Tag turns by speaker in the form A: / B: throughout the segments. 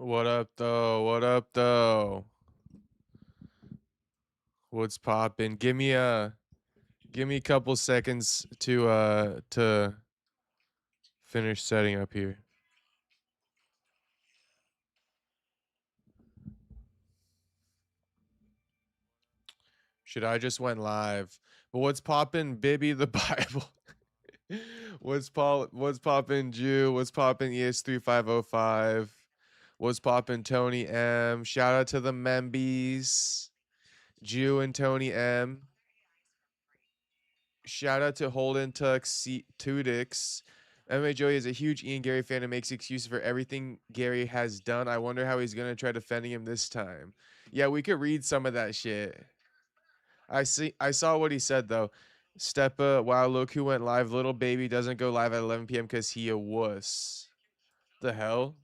A: What up, though? What up, though? What's poppin'? Give me a couple seconds to finish setting up here. Should I just went live? But what's poppin', Bibby the Bible? What's poppin', Jew? What's poppin', ES3505? What's poppin', Tony M? Shout out to the Membies, Jew and Tony M. Shout out to Holden Tudix. MMA Joey is a huge Ian Garry fan and makes excuses for everything Garry has done. I wonder how he's gonna try defending him this time. Yeah, we could read some of that shit. I saw what he said though. Steppa, wow, look who went live. Little baby doesn't go live at 11 p.m. because he a wuss. The hell?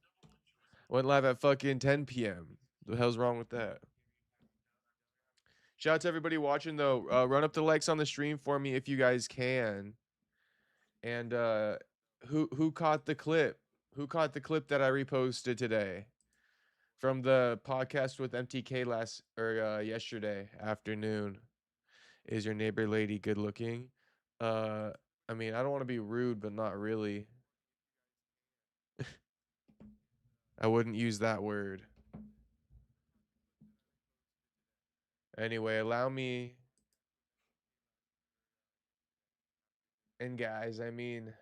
A: Went live at fucking 10 p.m. The hell's wrong with that? Shout out to everybody watching though. Run up the likes on the stream for me if you guys can. And who caught the clip? Who caught the clip that I reposted today from the podcast with MTK last or yesterday afternoon? Is your neighbor lady good looking? Uh, I mean, I don't want to be rude, but not really. I wouldn't use that word. Anyway, allow me. And guys, I mean,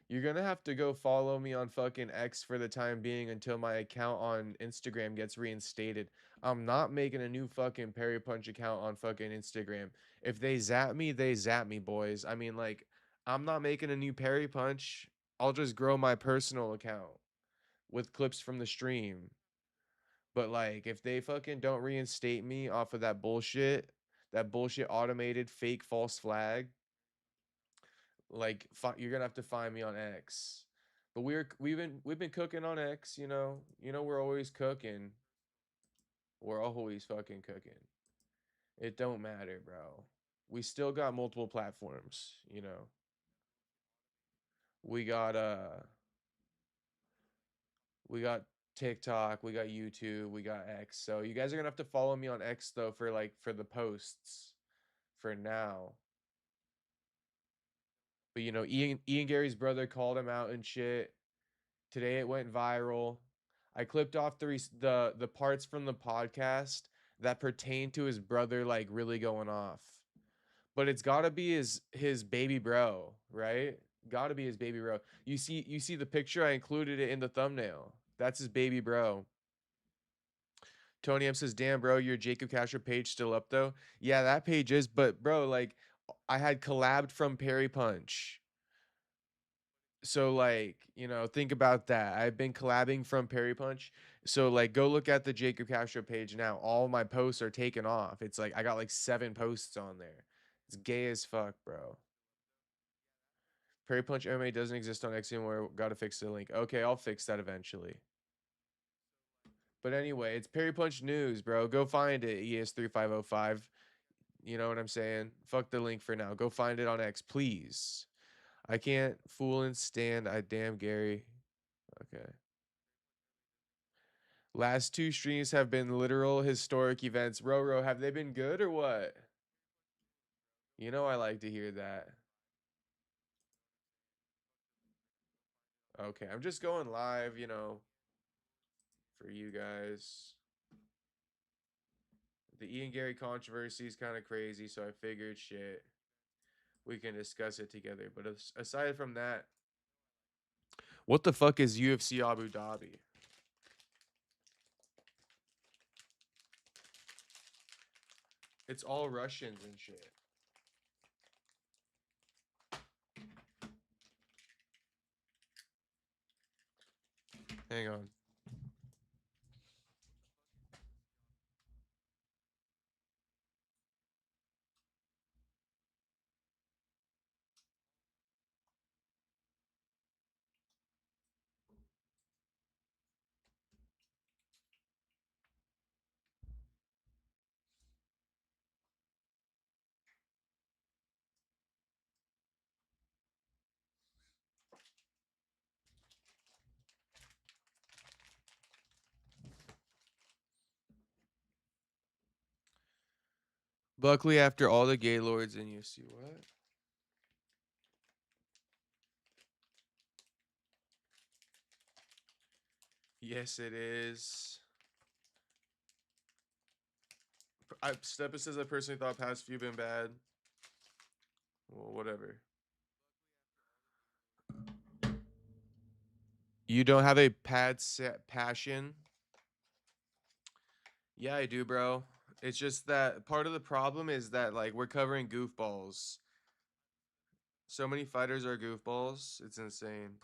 A: you're gonna have to go follow me on fucking X for the time being until my account on Instagram gets reinstated. I'm not making a new fucking Perry Punch account on fucking Instagram. If they zap me, boys. I mean, like, I'm not making a new Perry Punch. I'll just grow my personal account with clips from the stream. But like, if they fucking don't reinstate me off of that bullshit automated fake false flag, like you're gonna have to find me on X. But we've been cooking on X, you know. You know we're always cooking. We're always fucking cooking. It don't matter, bro. We still got multiple platforms, you know. We got we got TikTok, we got YouTube, we got X. So you guys are gonna have to follow me on X though for like for the posts for now. But you know, Ian Gary's brother called him out and shit. Today it went viral. I clipped off the parts from the podcast that pertain to his brother like really going off. But it's got to be his baby bro, right? Got to be his baby bro. You see the picture, I included it in the thumbnail. That's his baby bro. Tony M says, "Damn, bro, your Jacob Castro page still up though?" Yeah, that page is, but bro, like I had collabed from Perry Punch. So like, you know, think about that. I've been collabing from Perry Punch. So like go look at the Jacob Castro page now. All my posts are taken off. It's like I got like 7 posts on there. It's gay as fuck, bro. Perry Punch MMA doesn't exist on X anymore. Gotta fix the link. Okay, I'll fix that eventually. But anyway, it's Perry Punch News, bro. Go find it, ES3505. You know what I'm saying? Fuck the link for now. Go find it on X, please. I can't fool and stand. I damn Garry. Okay. Last 2 streams have been literal historic events. Roro, have they been good or what? You know I like to hear that. Okay, I'm just going live, you know, for you guys. The Ian Garry controversy is kind of crazy, so I figured shit, we can discuss it together. But aside from that, what the fuck is UFC Abu Dhabi? It's all Russians and shit. Hang on. Buckley after all the Gaylords in UFC. What? Yes, it is. Steppa says I personally thought past few been bad. Well, whatever. You don't have a pad set passion? Yeah, I do, bro. It's just that part of the problem is that like we're covering goofballs. So many fighters are goofballs. It's insane.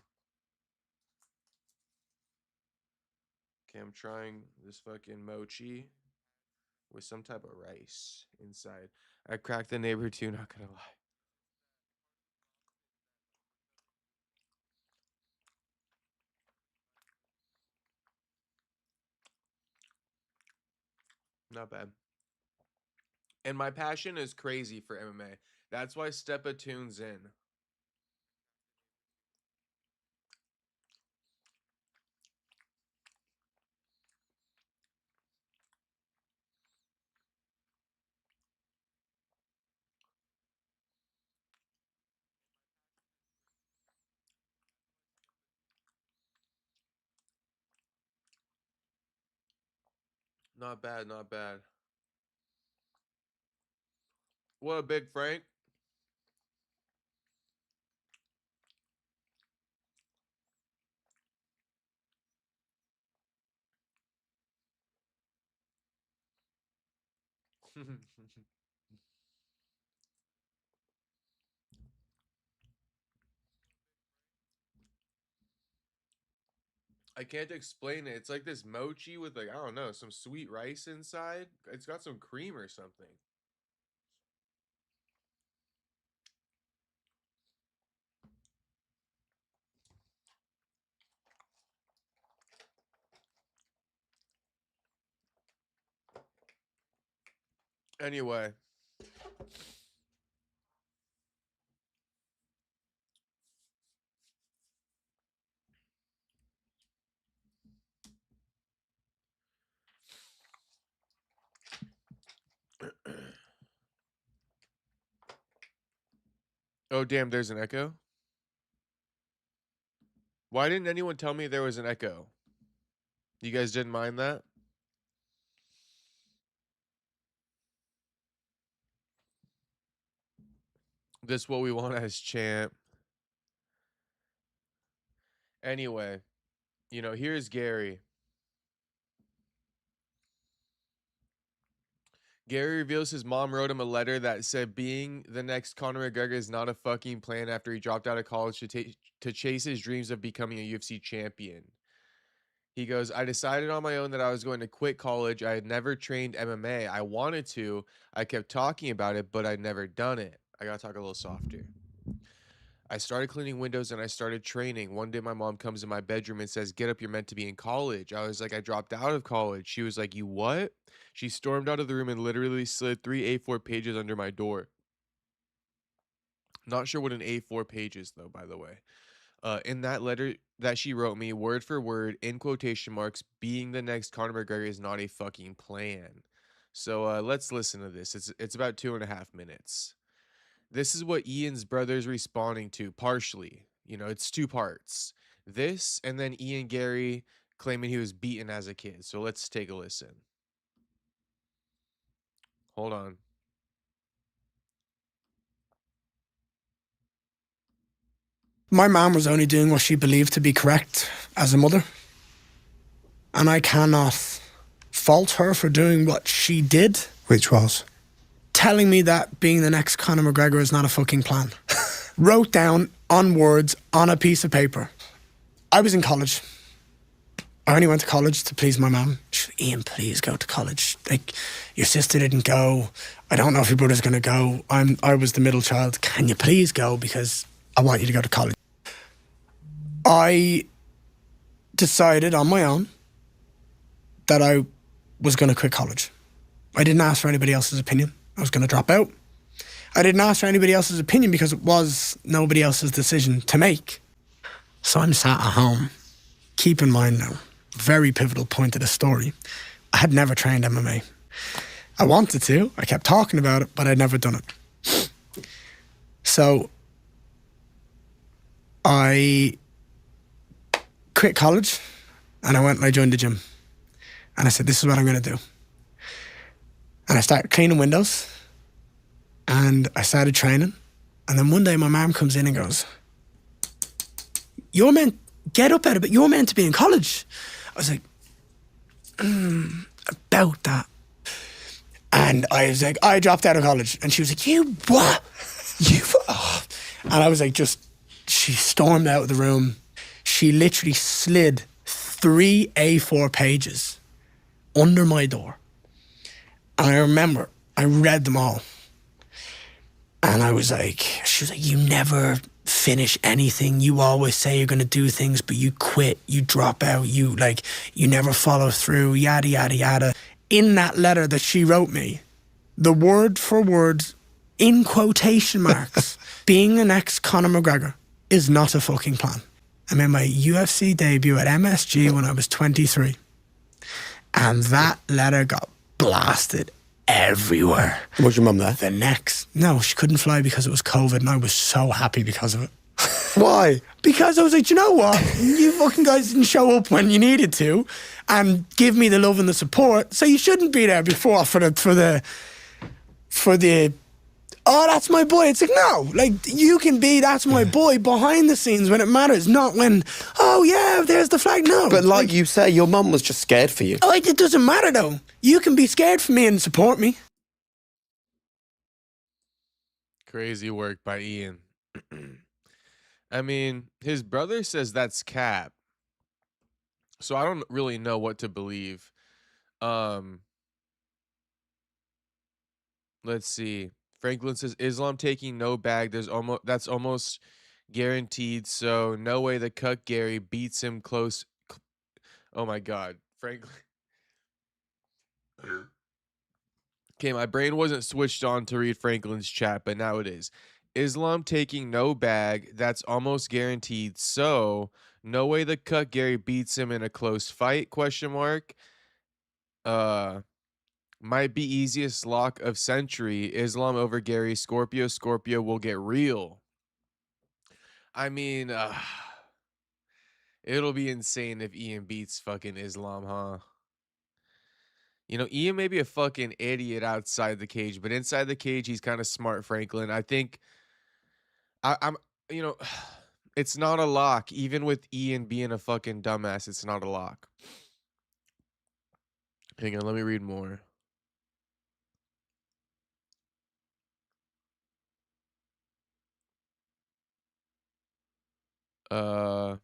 A: Okay, I'm trying this fucking mochi with some type of rice inside. I cracked the neighbor too, not gonna lie. Not bad. And my passion is crazy for MMA. That's why Steppa tunes in. Not bad, not bad. What a big Frank. I can't explain it. It's like this mochi with like, I don't know, some sweet rice inside. It's got some cream or something. Anyway. Oh, damn, there's an echo? Why didn't anyone tell me there was an echo? You guys didn't mind that? This what we want as champ. Anyway, you know, here's Garry. Garry reveals his mom wrote him a letter that said being the next Conor McGregor is not a fucking plan after he dropped out of college to chase his dreams of becoming a UFC champion. He goes, I decided on my own that I was going to quit college. I had never trained MMA. I wanted to. I kept talking about it, but I'd never done it. I gotta talk a little softer. I started cleaning windows and I started training. One day my mom comes in my bedroom and says, get up, you're meant to be in college. I was like, I dropped out of college. She was like, you what? She stormed out of the room and literally slid 3 A4 pages under my door. Not sure what an A4 page is though, by the way. In that letter that she wrote me, word for word, in quotation marks, being the next Conor McGregor is not a fucking plan. So let's listen to this. It's about 2.5 minutes. This is what Ian's brother's responding to partially. You know, it's two parts. This and then Ian Garry claiming he was beaten as a kid. So let's take a listen. Hold on.
B: My mom was only doing what she believed to be correct as a mother. And I cannot fault her for doing what she did.
C: Which was?
B: Telling me that being the next Conor McGregor is not a fucking plan. Wrote down on words on a piece of paper. I was in college. I only went to college to please my mom. She said, Ian, please go to college. Like, your sister didn't go. I don't know if your brother's going to go. I was the middle child. Can you please go? Because I want you to go to college. I decided on my own that I was going to quit college. I didn't ask for anybody else's opinion. I was going to drop out. I didn't ask for anybody else's opinion because it was nobody else's decision to make. So I'm sat at home. Keep in mind now, very pivotal point of the story. I had never trained MMA. I wanted to. I kept talking about it, but I'd never done it. So I quit college and I went and I joined the gym. And I said, this is what I'm going to do. And I started cleaning windows and I started training. And then one day my mom comes in and goes, get up out of it. You're meant to be in college. I was like, about that. And I was like, I dropped out of college. And she was like, you what? You what? And I was like, she stormed out of the room. She literally slid 3 A4 pages under my door. And I remember I read them all. And I was like, she was like, you never finish anything. You always say you're going to do things, but you quit, you drop out, you never follow through, yada, yada, yada. In that letter that she wrote me, the word for word, in quotation marks, being the next Conor McGregor is not a fucking plan. I made my UFC debut at MSG when I was 23. And that letter got blasted everywhere.
C: Was your mum there?
B: No, she couldn't fly because it was COVID, and I was so happy because of it.
C: Why?
B: Because I was like, you know what? You fucking guys didn't show up when you needed to and give me the love and the support, so you shouldn't be there before for the oh, that's my boy. It's like, no, like, you can be, that's my boy behind the scenes when it matters, not when, oh yeah, there's the flag. No.
C: But like you say, your mum was just scared for you.
B: Oh, it doesn't matter though. You can be scared for me and support me.
A: Crazy work by Ian. I mean, his brother says that's cap. So I don't really know what to believe. Let's see. Franklin says Islam taking no bag. That's almost guaranteed. So no way the cuck Garry beats him close. Oh my god, Franklin. Okay, my brain wasn't switched on to read Franklin's chat, but now it is. Islam taking no bag. That's almost guaranteed. So no way the cuck Garry beats him in a close fight? Question mark. Might be easiest lock of century. Islam over Garry. Scorpio. Scorpio will get real. I mean, it'll be insane if Ian beats fucking Islam, huh? You know, Ian may be a fucking idiot outside the cage, but inside the cage, he's kind of smart, Franklin. I think I'm, you know, it's not a lock. Even with Ian being a fucking dumbass, it's not a lock. Hang on, let me read more. Uh,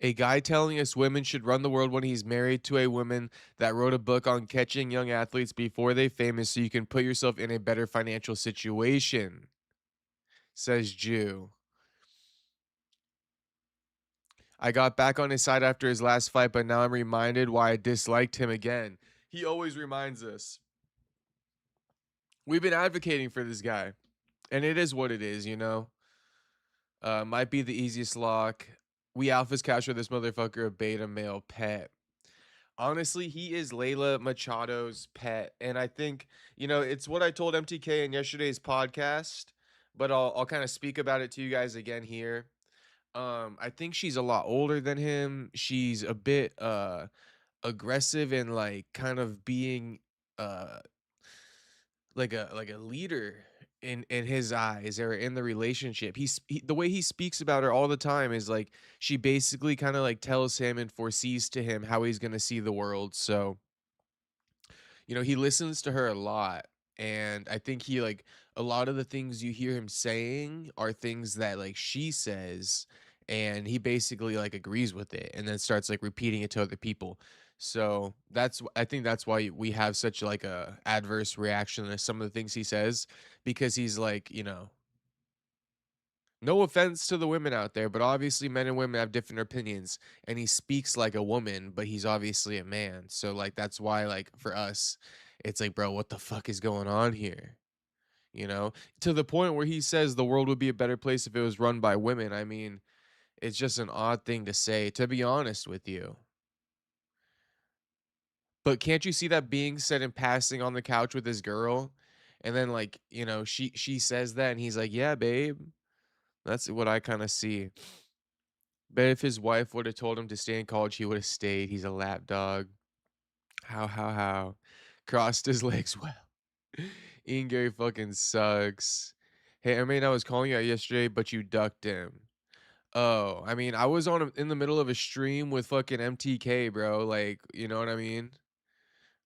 A: a guy telling us women should run the world when he's married to a woman that wrote a book on catching young athletes before they famous so you can put yourself in a better financial situation, says Jew. I got back on his side after his last fight, but now I'm reminded why I disliked him again. He always reminds us. We've been advocating for this guy, and it is what it is, you know? Might be the easiest lock. We alphas Castro this motherfucker a beta male pet. Honestly, he is Layla Machado's pet, and I think, you know, it's what I told MTK in yesterday's podcast, but I'll kind of speak about it to you guys again here. I think she's a lot older than him. She's a bit aggressive and like kind of being uh like a leader in his eyes or in the relationship. The way he speaks about her all the time is like she basically kind of like tells him and foresees to him how he's going to see the world. So, you know, he listens to her a lot, and I think he like a lot of the things you hear him saying are things that like she says, and he basically like agrees with it and then starts like repeating it to other people. So I think that's why we have such like a adverse reaction to some of the things he says, because he's like, you know, no offense to the women out there, but obviously men and women have different opinions, and he speaks like a woman, but he's obviously a man. So like that's why like for us, it's like, bro, what the fuck is going on here? You know, to the point where he says the world would be a better place if it was run by women. I mean, it's just an odd thing to say, to be honest with you. But can't you see that being said in passing on the couch with his girl? And then like, she says that and he's like, "Yeah, babe." That's what I kind of see. But if his wife would have told him to stay in college, he would have stayed. He's a lap dog. How? Crossed his legs well. Ian Gary fucking sucks. Hey, I mean, I was calling you out yesterday, but you ducked him. Oh, I mean, I was in the middle of a stream with fucking MTK, bro. Like, you know what I mean?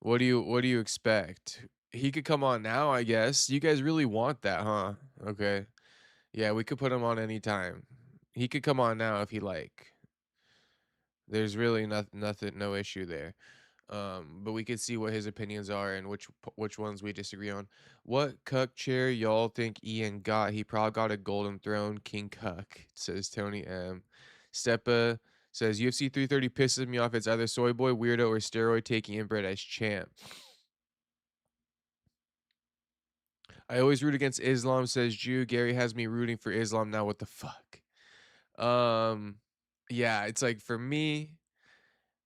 A: What do you expect? He could come on now, I guess. You guys really want that, huh? Okay. Yeah, we could put him on anytime. He could come on now if he like. There's really nothing, no issue there. But we could see what his opinions are and which ones we disagree on. What cuck chair y'all think Ian got? He probably got a golden throne, King Cuck, says Tony M. Steppa says UFC 330 pisses me off. It's either soy boy weirdo or steroid taking inbred as champ. I always root against Islam, says Jew. Gary has me rooting for Islam now. What the fuck? Um, yeah, it's like for me,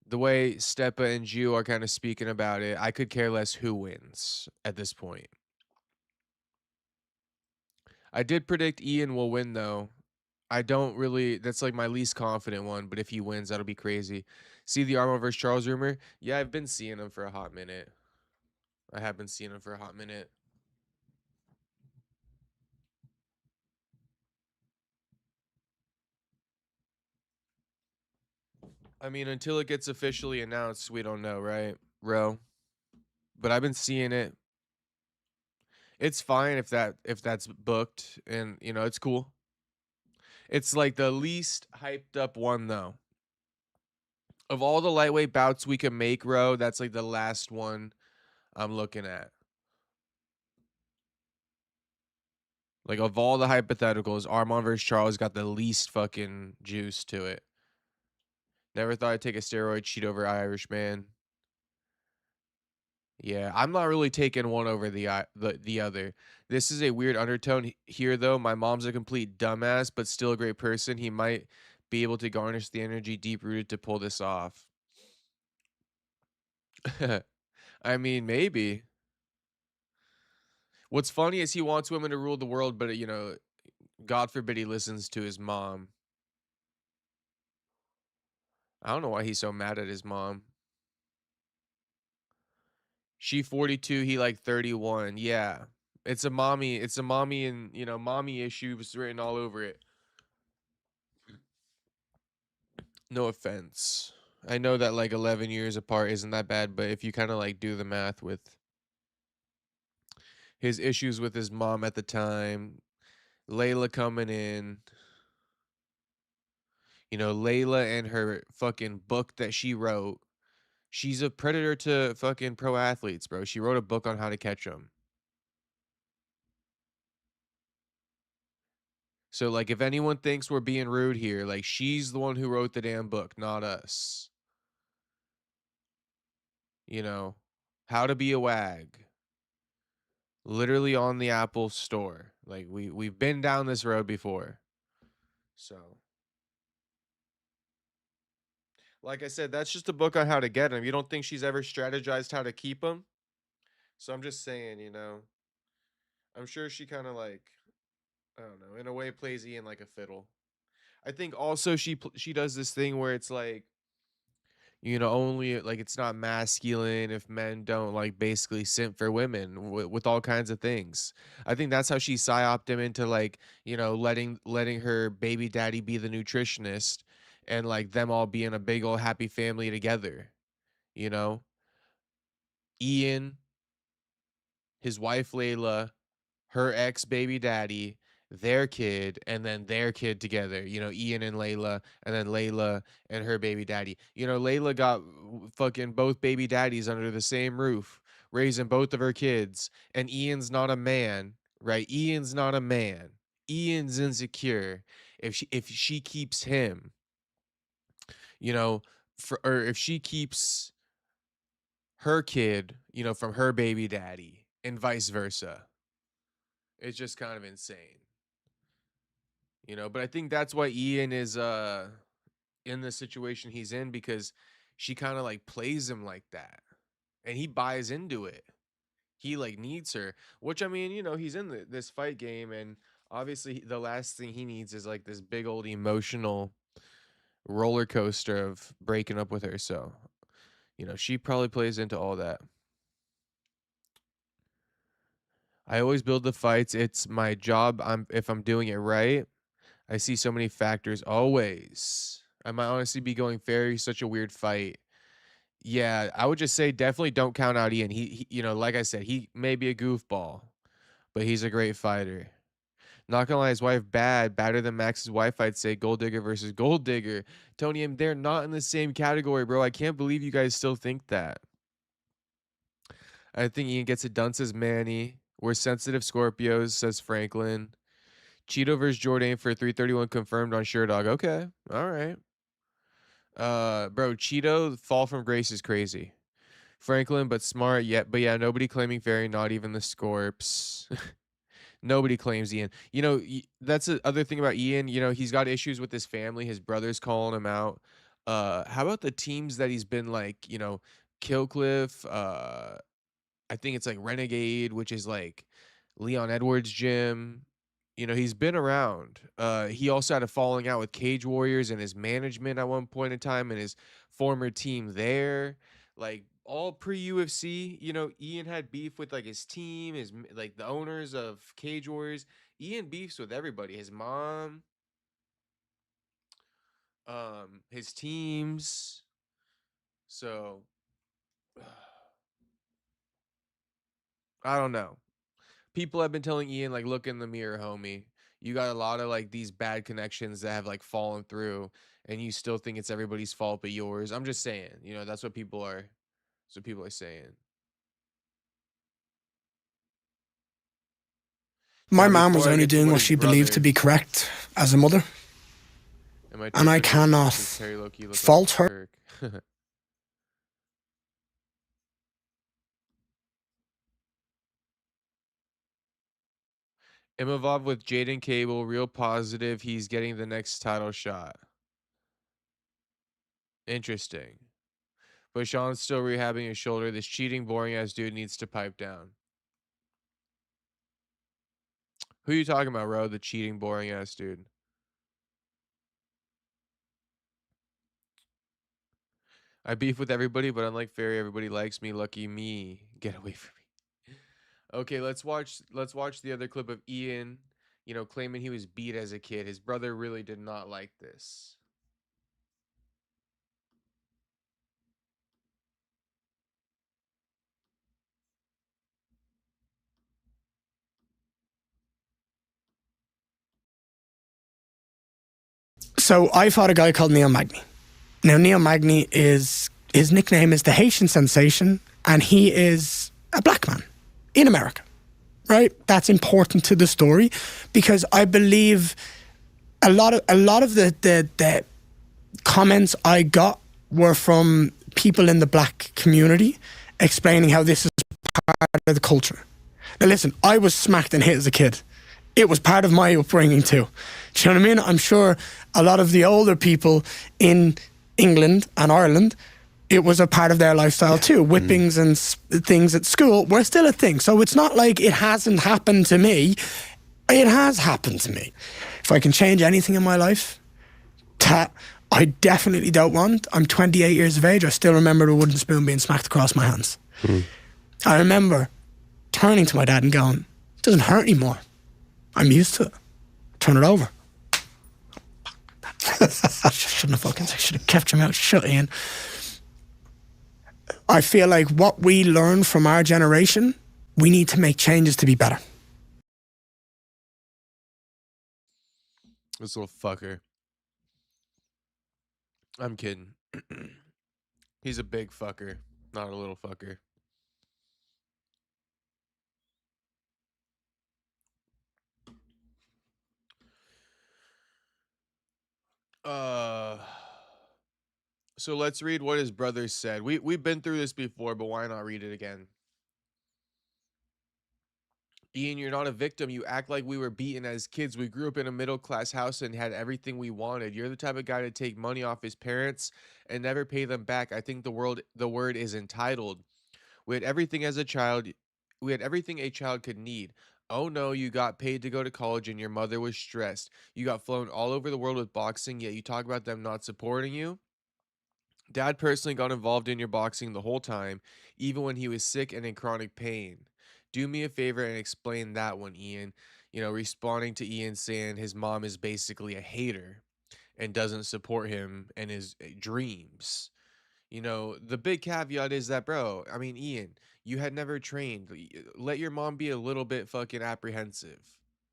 A: the way Steppa and Jew are kind of speaking about it, I could care less who wins at this point. I did predict Ian will win though. I don't really. That's like my least confident one. But if he wins, that'll be crazy. See the Armo versus Charles rumor? Yeah, I've been seeing him for a hot minute. I have been seeing him for a hot minute. I mean, until it gets officially announced, we don't know, right, Ro? But I've been seeing it. It's fine if that's booked, and it's cool. It's like the least hyped up one though. Of all the lightweight bouts we can make, Ro, that's like the last one I'm looking at. Like of all the hypotheticals, Armand versus Charles got the least fucking juice to it. Never thought I'd take a steroid cheat over Irishman. Yeah, I'm not really taking one over the other. This is a weird undertone here though. My mom's a complete dumbass, but still a great person. He might be able to garnish the energy deep rooted to pull this off. I mean, maybe. What's funny is he wants women to rule the world, but God forbid he listens to his mom. I don't know why he's so mad at his mom. She 42, he like 31. Yeah. It's a mommy and mommy issues written all over it. No offense. I know that like 11 years apart isn't that bad, but if you kind of like do the math with his issues with his mom at the time, Layla coming in, Layla and her fucking book that she wrote. She's a predator to fucking pro athletes, bro. She wrote a book on how to catch them. So like if anyone thinks we're being rude here, like she's the one who wrote the damn book, not us. You know, How to Be a Wag. Literally on the Apple store. Like we've been down this road before. So like I said, that's just a book on how to get him. You don't think she's ever strategized how to keep him? So I'm just saying, I'm sure she kind of like, I don't know, in a way plays Ian like a fiddle. I think also she does this thing where it's like, only like it's not masculine if men don't like basically simp for women with all kinds of things. I think that's how she psyoped him into like, letting her baby daddy be the nutritionist and like them all being a big old happy family together. You know, Ian, his wife Layla, her ex baby daddy, their kid, and then their kid together. Ian and Layla, and then Layla and her baby daddy. Layla got fucking both baby daddies under the same roof, raising both of her kids. And Ian's not a man, right? Ian's not a man. Ian's insecure. If she keeps him, you know, or if she keeps her kid, from her baby daddy, and vice versa. It's just kind of insane. But I think that's why Ian is in the situation he's in because she kind of like plays him like that. and he buys into it. He like needs her, which I mean, he's in this fight game, and obviously the last thing he needs is like this big old emotional roller coaster of breaking up with her. So, she probably plays into all that. I always build the fights. It's my job. If I'm doing it right. I see so many factors always. I might honestly be going very such a weird fight. Yeah, I would just say definitely don't count out Ian. He, like I said, he may be a goofball, but he's a great fighter. Not gonna lie, his wife badder than Max's wife. I'd say Gold Digger versus Gold Digger. Tony, they're not in the same category, bro. I can't believe you guys still think that. I think Ian gets it done, says Manny. We're sensitive Scorpios, says Franklin. Cheeto versus Jordan for 331 confirmed on Sherdog. Okay, all right. Bro, Cheeto fall from grace is crazy. Franklin, but smart yet, but yeah, nobody claiming fairy, not even the Scorps. Nobody claims Ian. That's the other thing about Ian. He's got issues with his family. His brother's calling him out. How about the teams that he's been like, Killcliff, I think it's like Renegade, which is like Leon Edwards' gym. He's been around. He also had a falling out with Cage Warriors and his management at one point in time and his former team there. Like all pre UFC, Ian had beef with like his team, like the owners of Cage Warriors. Ian beefs with everybody, his mom, his teams. So I don't know. People have been telling Ian, like, look in the mirror, homie. You got a lot of like these bad connections that have like fallen through, and you still think it's everybody's fault but yours. I'm just saying, that's what people are. That's what people are saying.
B: My
A: Now,
B: mom was
A: before I
B: only
A: get to
B: doing
A: what
B: what
A: his
B: she believed to
A: brother,
B: be correct as a mother,
A: and my
B: and
A: taste
B: I
A: for Turks
B: cannot
A: is Terry Loki look like
B: fault her.
A: Turk. Imavov with Jaden Cable, real positive. He's getting the next title shot. Interesting. But Sean's still rehabbing his shoulder. This cheating, boring ass dude needs to pipe down. Who you talking about, Ro? The cheating, boring ass dude. I beef with everybody, but unlike Fairy, everybody likes me. Lucky me. Get away from me. Okay, let's watch the other clip of Ian, claiming he was beat as a kid. His brother really did not like this.
B: So I fought a guy called Neil Magny. Now Neil Magny is his nickname is the Haitian Sensation, and he is a black man in America. Right? That's important to the story because I believe a lot of the comments I got were from people in the black community explaining how this is part of the culture. Now listen, I was smacked and hit as a kid. It was part of my upbringing too. Do you know what I mean? I'm sure a lot of the older people in England and Ireland, it was a part of their lifestyle too. Whippings and things at school were still a thing. So it's not like it hasn't happened to me. It has happened to me. If I can change anything in my life, that I definitely don't want. I'm 28 years of age. I still remember the wooden spoon being smacked across my hands. I remember turning to my dad and going, it doesn't hurt anymore. I'm used to it. Turn it over. Shouldn't have kept your mouth shut, Ian. I feel like what we learn from our generation, we need to make changes to be better.
A: This little fucker. I'm kidding. He's a big fucker, not a little fucker. Uh so let's read what his brother said. We've been through this before, but why not read it again? Ian, you're not a victim. You act like we were beaten as kids. We grew up in a middle class house and had everything we wanted. You're the type of guy to take money off his parents and never pay them back. I think the word is entitled. We had everything as a child. We had everything a child could need. Oh no, you got paid to go to college and your mother was stressed. You got flown all over the world with boxing, yet you talk about them not supporting you. Dad personally got involved in your boxing the whole time, even when he was sick and in chronic pain. Do me a favor and explain that one, Ian. You know, responding to Ian saying his mom is basically a hater and doesn't support him and his dreams. You know, the big caveat is that, bro, I mean, Ian, you had never trained. Let your mom be a little bit fucking apprehensive.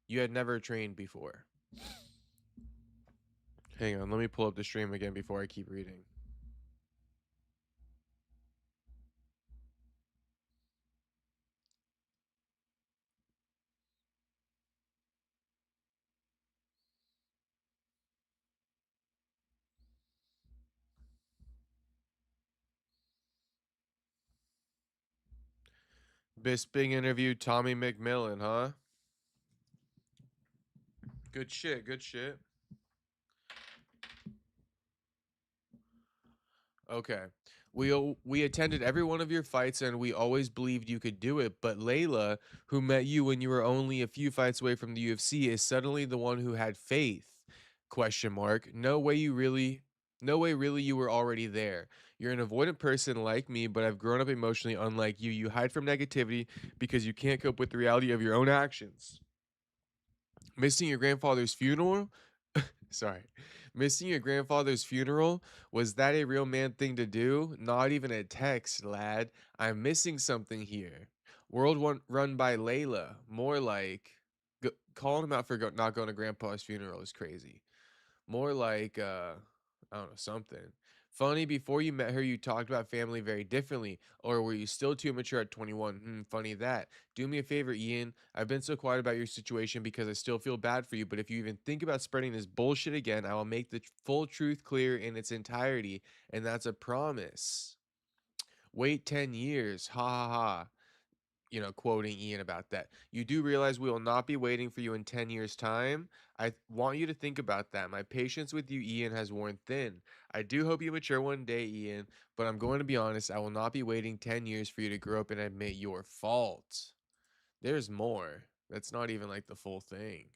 A: You had never trained before. Hang on, let me pull up the stream again before I keep reading. Bisping interviewed Tommy McMillan, huh? Good shit, good shit. Okay. We attended every one of your fights and we always believed you could do it, but Layla, who met you when you were only a few fights away from the UFC, is suddenly the one who had faith. Question mark. No way really you were already there. You're an avoidant person like me, but I've grown up emotionally unlike you. You hide from negativity because you can't cope with the reality of your own actions. Missing your grandfather's funeral? Sorry. Missing your grandfather's funeral? Was that a real man thing to do? Not even a text, lad. I'm missing something here. World one run by Layla. More like calling him out for not going to grandpa's funeral is crazy. More like I don't know, something. Funny, before you met her, you talked about family very differently. Or were you still too mature at 21? Funny that. Do me a favor, Ian. I've been so quiet about your situation because I still feel bad for you, but if you even think about spreading this bullshit again, I will make the full truth clear in its entirety, and that's a promise. Wait 10 years. Ha ha ha. You know, quoting Ian about that. You do realize we will not be waiting for you in 10 years' time? I want you to think about that. My patience with you, Ian, has worn thin. I do hope you mature one day, Ian, but I'm going to be honest, I will not be waiting 10 years for you to grow up and admit your fault. There's more. That's not even like the full thing.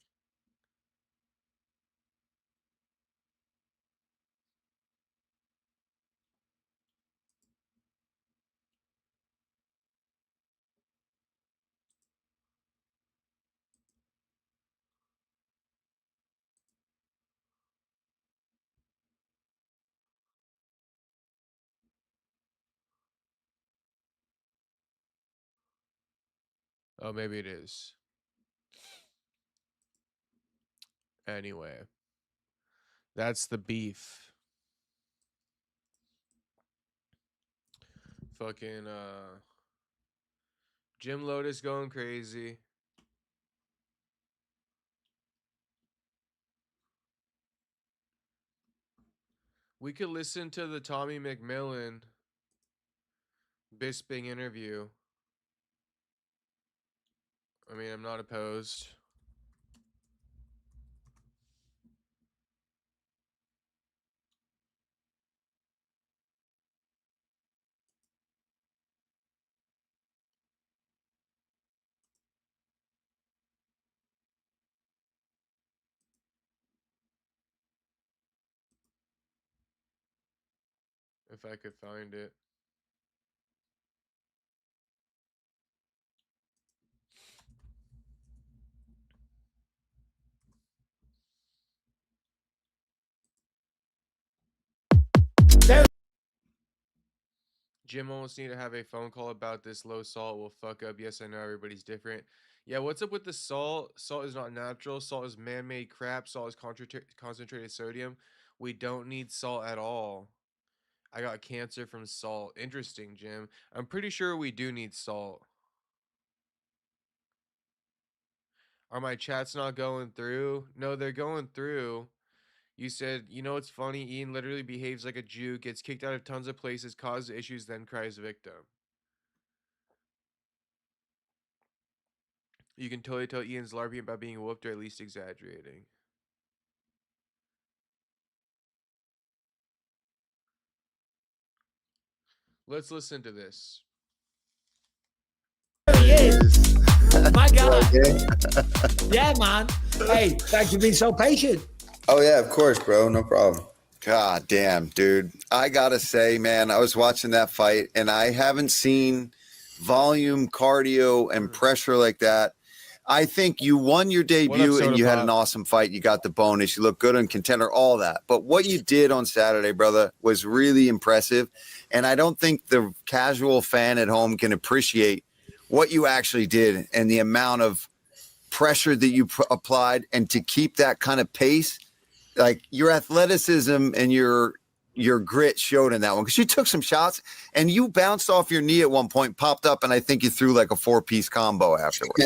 A: Oh, maybe it is. Anyway, that's the beef. Fucking Jim Lotus going crazy. We could listen to the Tommy McMillan Bisping interview. I mean, I'm not opposed. If I could find it. Jim almost need to have a phone call about this low salt will fuck up. Yes, I know everybody's different. Yeah, what's up with the salt? Salt is not natural. Salt is man-made crap. Salt is concentrated sodium. We don't need salt at all. I got cancer from salt. Interesting, Jim. I'm pretty sure we do need salt. Are my chats not going through? No, they're going through. You said, you know what's funny? Ian literally behaves like a Jew, gets kicked out of tons of places, causes issues, then cries victim. You can totally tell Ian's LARPing about being whooped or at least exaggerating. Let's listen to this.
D: My guy.
E: Okay.
D: Yeah, man. Hey, thanks for being so patient.
E: Oh yeah, of course, bro. No problem.
F: God damn, dude. I gotta say, man, I was watching that fight and I haven't seen volume, cardio, and pressure like that. I think you won your
A: What up,
F: debut and
A: Soda
F: you had an
A: Pop?
F: awesome fight. You got the bonus. You look good on contender, all that. But what you did on Saturday, brother, was really impressive. And I don't think the casual fan at home can appreciate what you actually did and the amount of pressure that you applied, and to keep that kind of pace. Like, your athleticism and your grit showed in that one, because you took some shots and you bounced off your knee at one point, popped up, and I think you threw like a 4-piece combo afterwards.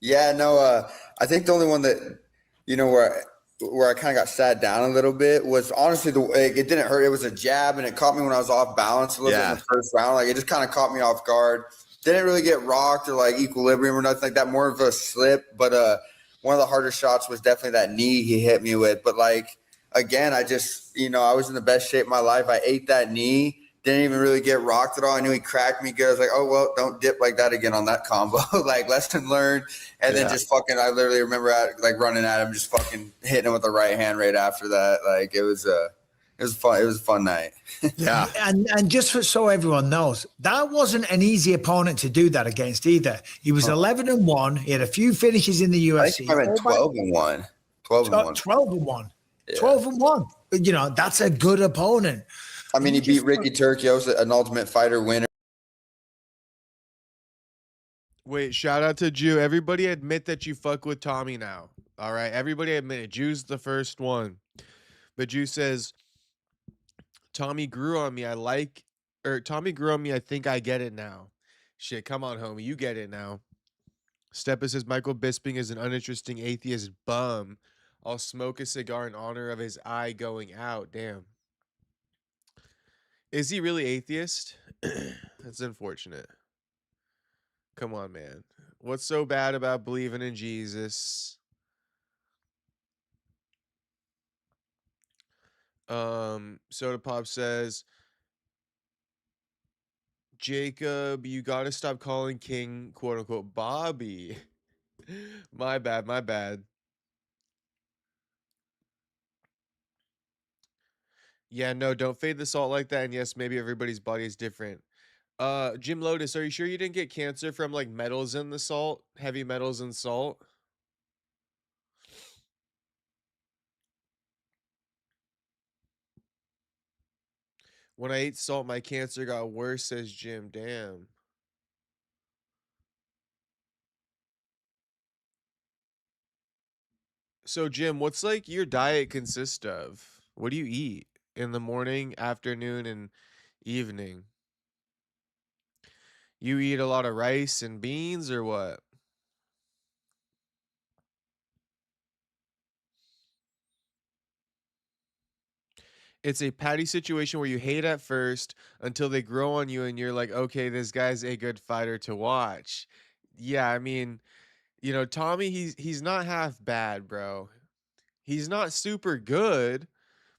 E: Yeah, no, I think the only one that, where I kind of got sat down a little bit was honestly it didn't hurt. It was a jab, and it caught me when I was off balance a little bit in the first round. Like, it just kind of caught me off guard. Didn't really get rocked or like equilibrium or nothing like that. More of a slip, but one of the harder shots was definitely that knee he hit me with. But like, again, I just, I was in the best shape of my life. I ate that knee. Didn't even really get rocked at all. I knew he cracked me good. I was like, oh, well, don't dip like that again on that combo. Like, lesson learned. And then just fucking, I literally remember running at him, just fucking hitting him with the right hand right after that. Like, it was fun. It was a fun night.
F: Yeah.
D: And just so everyone knows, that wasn't an easy opponent to do that against either. He was 11-1. He had a few finishes in the
E: I
D: UFC.
E: think I went 12-1. 12-1.
D: 12-1.
E: Yeah.
D: 12-1. That's a good opponent.
E: I mean, he beat Ricky Turcios, an Ultimate Fighter winner.
A: Wait, shout out to Jew. Everybody admit that you fuck with Tommy now. All right, everybody admit it. Jew's the first one. But Jew says, Tommy grew on me. Tommy grew on me. I think I get it now. Shit, come on, homie. You get it now. Steppa says, Michael Bisping is an uninteresting atheist bum. I'll smoke a cigar in honor of his eye going out. Damn. Is he really atheist? That's unfortunate. Come on, man. What's so bad about believing in Jesus? Soda Pop says, Jacob, you gotta stop calling King quote unquote Bobby. My bad, my bad. Yeah, no, don't fade the salt like that. And yes, maybe everybody's body is different. Jim Lotus, are you sure you didn't get cancer from like metals in the salt? Heavy metals and salt? When I ate salt, my cancer got worse, says Jim. Damn. So, Jim, what's like your diet consist of? What do you eat in the morning, afternoon, and evening? You eat a lot of rice and beans or what? It's a patty situation where you hate at first until they grow on you and you're like, okay, this guy's a good fighter to watch. Yeah, I mean, Tommy, he's not half bad, bro. He's not super good,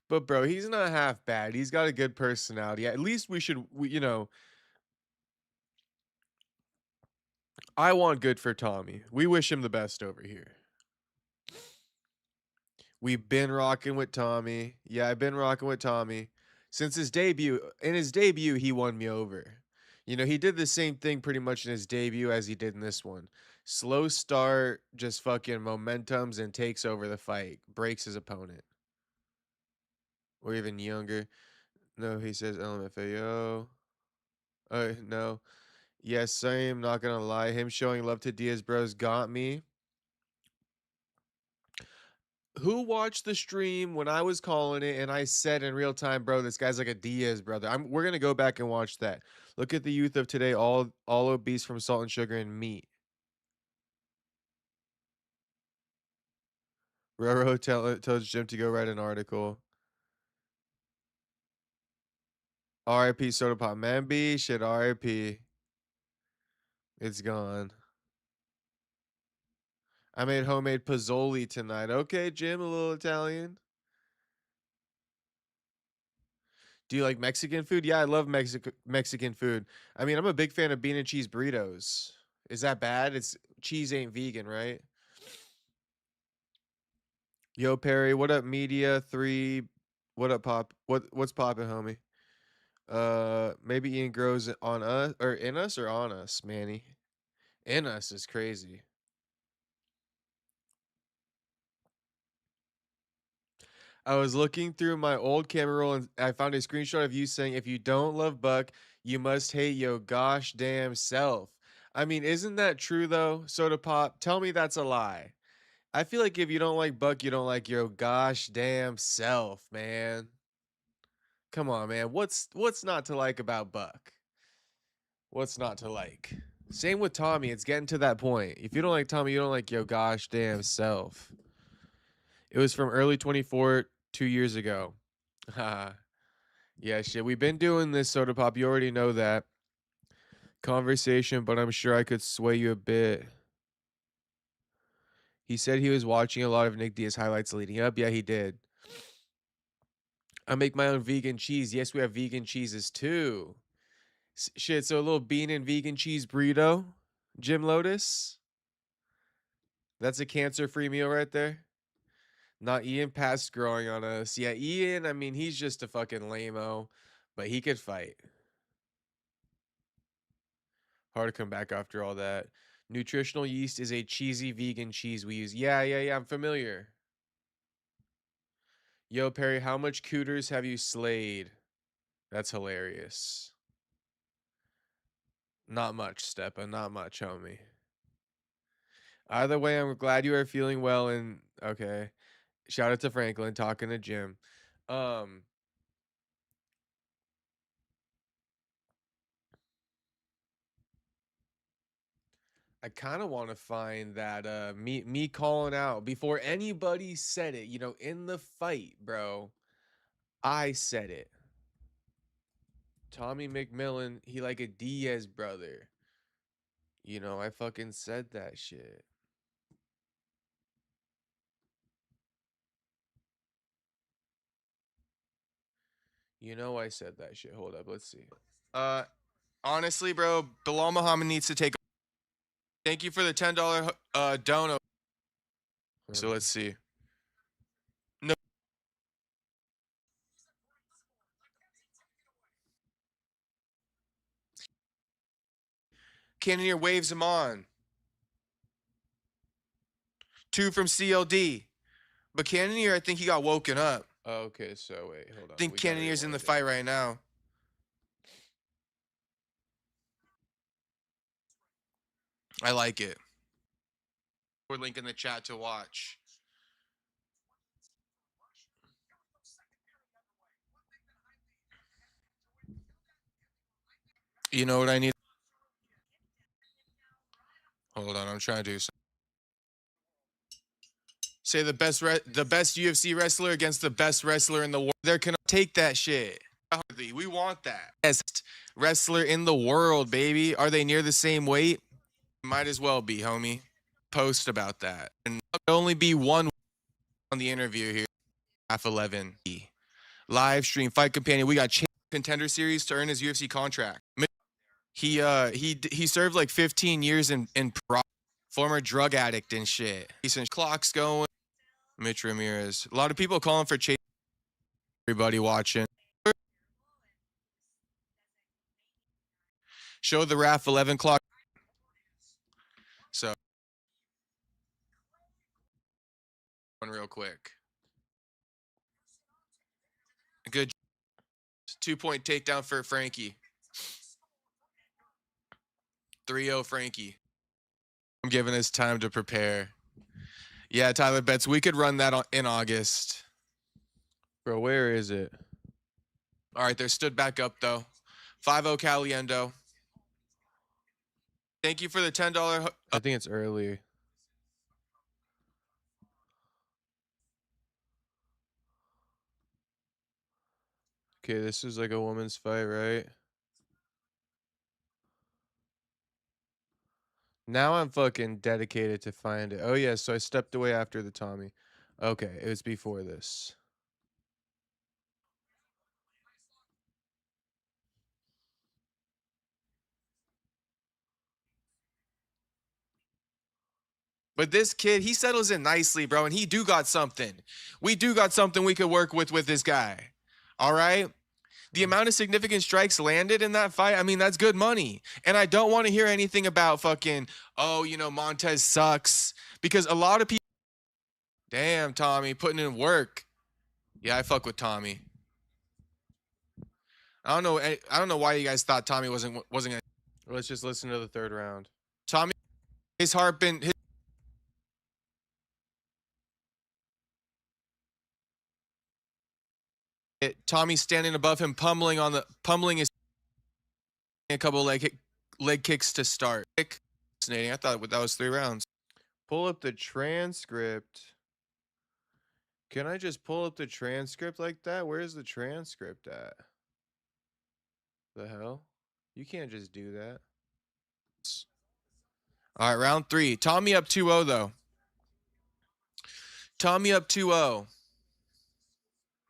A: but bro, he's not half bad. He's got a good personality. At least I want good for Tommy. We wish him the best over here. We've been rocking with Tommy. Yeah, I've been rocking with Tommy since his debut. In his debut, he won me over. He did the same thing pretty much in his debut as he did in this one. Slow start, just fucking momentums and takes over the fight, breaks his opponent. Or even younger. No, he says LMFAO. No. Yes, same, not gonna lie. Him showing love to Diaz Bros got me. Who watched the stream when I was calling it and I said in real time, bro, this guy's like a Diaz brother. We're gonna go back and watch that. Look at the youth of today, all obese from salt and sugar and meat. Roro tells Jim to go write an article. R.I.P. Soda Pop. Man, B, shit, R.I.P. It's gone. I made homemade Pozzoli tonight. Okay, Jim, a little Italian. Do you like Mexican food? Yeah, I love Mexican food. I mean, I'm a big fan of bean and cheese burritos. Is that bad? It's cheese ain't vegan, right? Yo, Perry, what up, Media 3? What up, Pop? What's poppin', homie? Maybe Ian grows on us or in us or on us, Manny. In us is crazy. I was looking through my old camera roll and I found a screenshot of you saying, if you don't love Buck, you must hate yo gosh damn self. I mean, isn't that true though? Soda Pop, tell me that's a lie. I feel like if you don't like Buck, you don't like your gosh damn self, man. Come on, man. What's not to like about Buck? What's not to like? Same with Tommy. It's getting to that point. If you don't like Tommy, you don't like your gosh damn self. It was from early 24, 2 years ago. Haha. Yeah, shit. We've been doing this, Soda Pop. You already know that. Conversation, but I'm sure I could sway you a bit. He said he was watching a lot of Nick Diaz highlights leading up. Yeah, he did. I make my own vegan cheese. Yes, we have vegan cheeses too. Shit, so a little bean and vegan cheese burrito, Jim Lotus. That's a cancer-free meal right there. Not Ian past growing on us. Yeah, Ian, I mean, he's just a fucking lame-o, but he could fight. Hard to come back after all that. Nutritional yeast is a cheesy vegan cheese we use. Yeah, I'm familiar. Yo, Perry, how much cooters have you slayed? That's hilarious. Not much, Stepa. Not much, homie. Either way, I'm glad you are feeling well and okay. Shout out to Franklin talking to Jim. Um I kind of want to find that me calling out before anybody said it, you know, in the fight, bro. I said it. Tommy McMillan, he like a Diaz brother. You know, I fucking said that shit. You know I said that shit. Hold up, let's see. Honestly, bro, Bilal Muhammad needs to take. Thank you for the $10 dono. So let's see. No, Cannoneer waves him on. 2 from CLD. But Cannoneer, I think he got woken up. Oh, okay, so wait, hold on. I think Cannoneer's in the fight right now. I like it. Or link in the chat to watch. You know what I need? Hold on, I'm trying to do something. Say the best UFC wrestler against the best wrestler in the world. They're gonna take that shit. We want that. Best wrestler in the world, baby. Are they near the same weight? Might as well be, homie. Post about that. And only be one on the interview here. Half 11. Live stream fight companion. We got contender series to earn his UFC contract. He served like 15 years in former drug addict and shit. Decent clocks going. Mitch Ramirez. A lot of people calling for Chase. Everybody watching. Show the RAF 11 clock. So one real quick. Good 2-point takedown for Frankie. 3-0 Frankie. I'm giving us time to prepare. Yeah, Tyler Betts, we could run that in August. Bro, where is it? All right, they're stood back up, though. 5-0 Caliendo. Thank you for the $10. I think it's early. Okay, this is like a woman's fight, right? Now I'm fucking dedicated to find it. Oh, yeah, so I stepped away after the Tommy. Okay, it was before this. But this kid, he settles in nicely, bro, and he do got something. We do got something we could work with this guy. All right? The amount of significant strikes landed in that fight, I mean, that's good money. And I don't want to hear anything about fucking, oh, you know, Montez sucks. Because a lot of people, damn, Tommy, putting in work. Yeah, I fuck with Tommy. I don't know why you guys thought Tommy wasn't gonna. Let's just listen to the third round. Tommy, his heart been Tommy standing above him, pummeling his a couple leg kicks to start. Fascinating. I thought that was 3 rounds. Pull up the transcript. Can I just pull up the transcript like that? Where's the transcript at? The hell? You can't just do that. All right, round 3. Tommy up 2-0 though. Tommy up 2-0.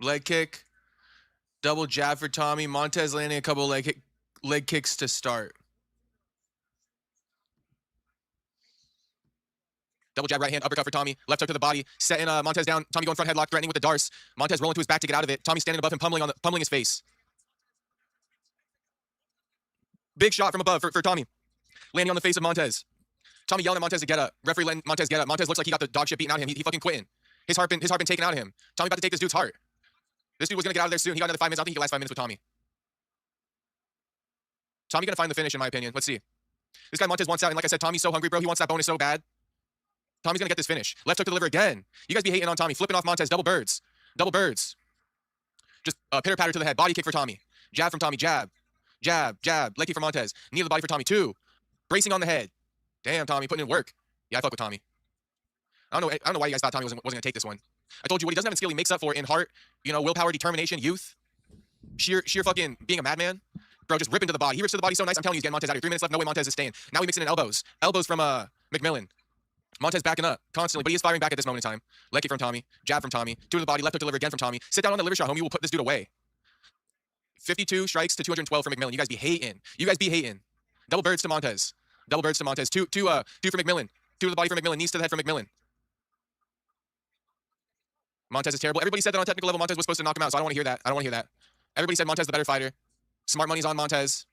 A: Leg kick. Double jab for Tommy. Montez landing a couple leg kicks to start. Double jab, right hand, uppercut for Tommy. Left hook to the body. Setting Montez down. Tommy going front headlock, threatening with the darce. Montez rolling to his back to get out of it. Tommy standing above him, pummeling his face. Big shot from above for Tommy. Landing on the face of Montez. Tommy yelling at Montez to get up. Referee letting Montez get up. Montez looks like he got the dog shit beaten out of him. He fucking quitting. His heart been taken out of him. Tommy about to take this dude's heart. This dude was gonna get out of there soon. He got another 5 minutes. I don't think he can last 5 minutes with Tommy. Tommy gonna find the finish, in my opinion. Let's see. This guy Montez wants out, and like I said, Tommy's so hungry, bro. He wants that bonus so bad. Tommy's gonna get this finish. Left hook to the liver again. You guys be hating on Tommy. Flipping off Montez. Double birds. Double birds. Just pitter patter to the head. Body kick for Tommy. Jab from Tommy. Jab. Jab. Jab. Leg kick for Montez. Knee to the body for Tommy. 2. Bracing on the head. Damn, Tommy putting in work. Yeah, I fuck with Tommy. I don't know why you guys thought Tommy wasn't gonna take this one. I told you what he doesn't have in skill, he makes up for in heart, you know, willpower, determination, youth, sheer fucking being a madman. Bro, just ripping to the body. He rips to the body so nice. I'm telling you, he's getting Montez out here. 3 minutes left. No way Montez is staying. Now we mix in elbows. Elbows from McMillan. Montez backing up constantly, but he is firing back at this moment in time. Leg kick from Tommy. Jab from Tommy. 2 to the body. Left hook to liver again from Tommy. Sit down on the liver shot, homie. We'll put this dude away. 52 strikes to 212 for McMillan. You guys be hating. You guys be hating. Double birds to Montez. Double birds to Montez. Two for McMillan. 2 to the body for McMillan. Knees to the head for McMillan. Montez is terrible. Everybody said that on technical level Montez was supposed to knock him out, so I don't want to hear that. I don't want to hear that. Everybody said Montez the better fighter. Smart money's on Montez.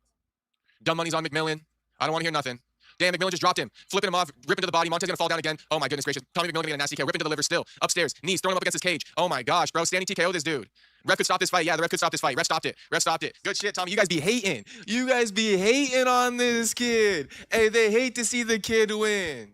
A: Dumb money's on McMillan. I don't want to hear nothing. Damn, McMillan just dropped him. Flipping him off, ripping to the body. Montez gonna fall down again. Oh my goodness gracious. Tommy McMillan getting a nasty kill. Ripping to the liver still. Upstairs. Knees, throwing him up against his cage. Oh my gosh, bro. Standing TKO this dude. Ref could stop this fight. Yeah, the ref could stop this fight. Ref stopped it. Ref stopped it. Good shit, Tommy. You guys be hating. You guys be hating on this kid. Hey, they hate to see the kid win.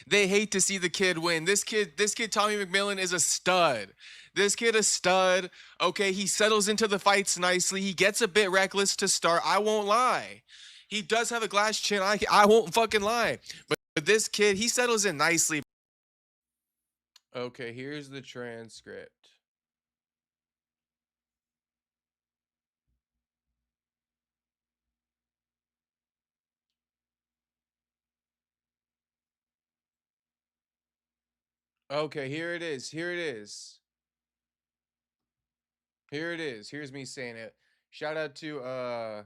A: They hate to see the kid win. This kid, Tommy McMillan is a stud. This kid a stud. Okay, he settles into the fights nicely. He gets a bit reckless to start. I won't lie. He does have a glass chin. I won't fucking lie. But this kid, he settles in nicely. Okay, here's the transcript. Okay, here it is. Here it is. Here it is. Here's me saying it. Shout out to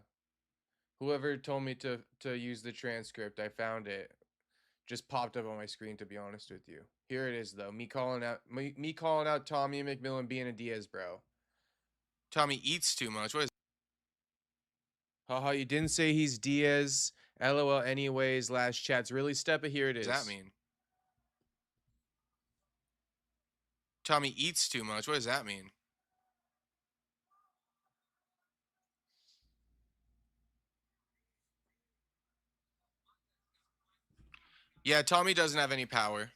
A: whoever told me to use the transcript. I found it. Just popped up on my screen, to be honest with you. Here it is though. Me calling out Tommy McMillan being a Diaz bro. Tommy eats too much. What is haha, you didn't say he's Diaz. LOL anyways, last chat's really step here it is. What does that mean? Tommy eats too much. What does that mean? Yeah, Tommy doesn't have any power.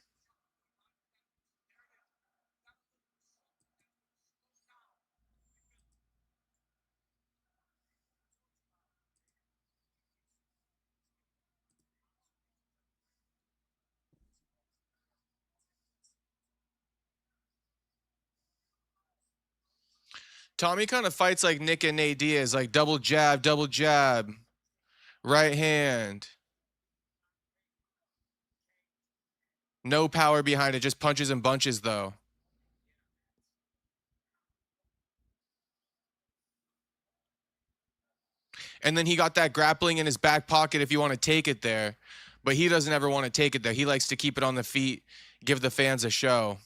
A: Tommy kind of fights like Nick and Nate Diaz, like double jab, right hand. No power behind it, just punches and bunches though. And then he got that grappling in his back pocket if you want to take it there. but he doesn't ever want to take it there. He likes to keep it on the feet, give the fans a show.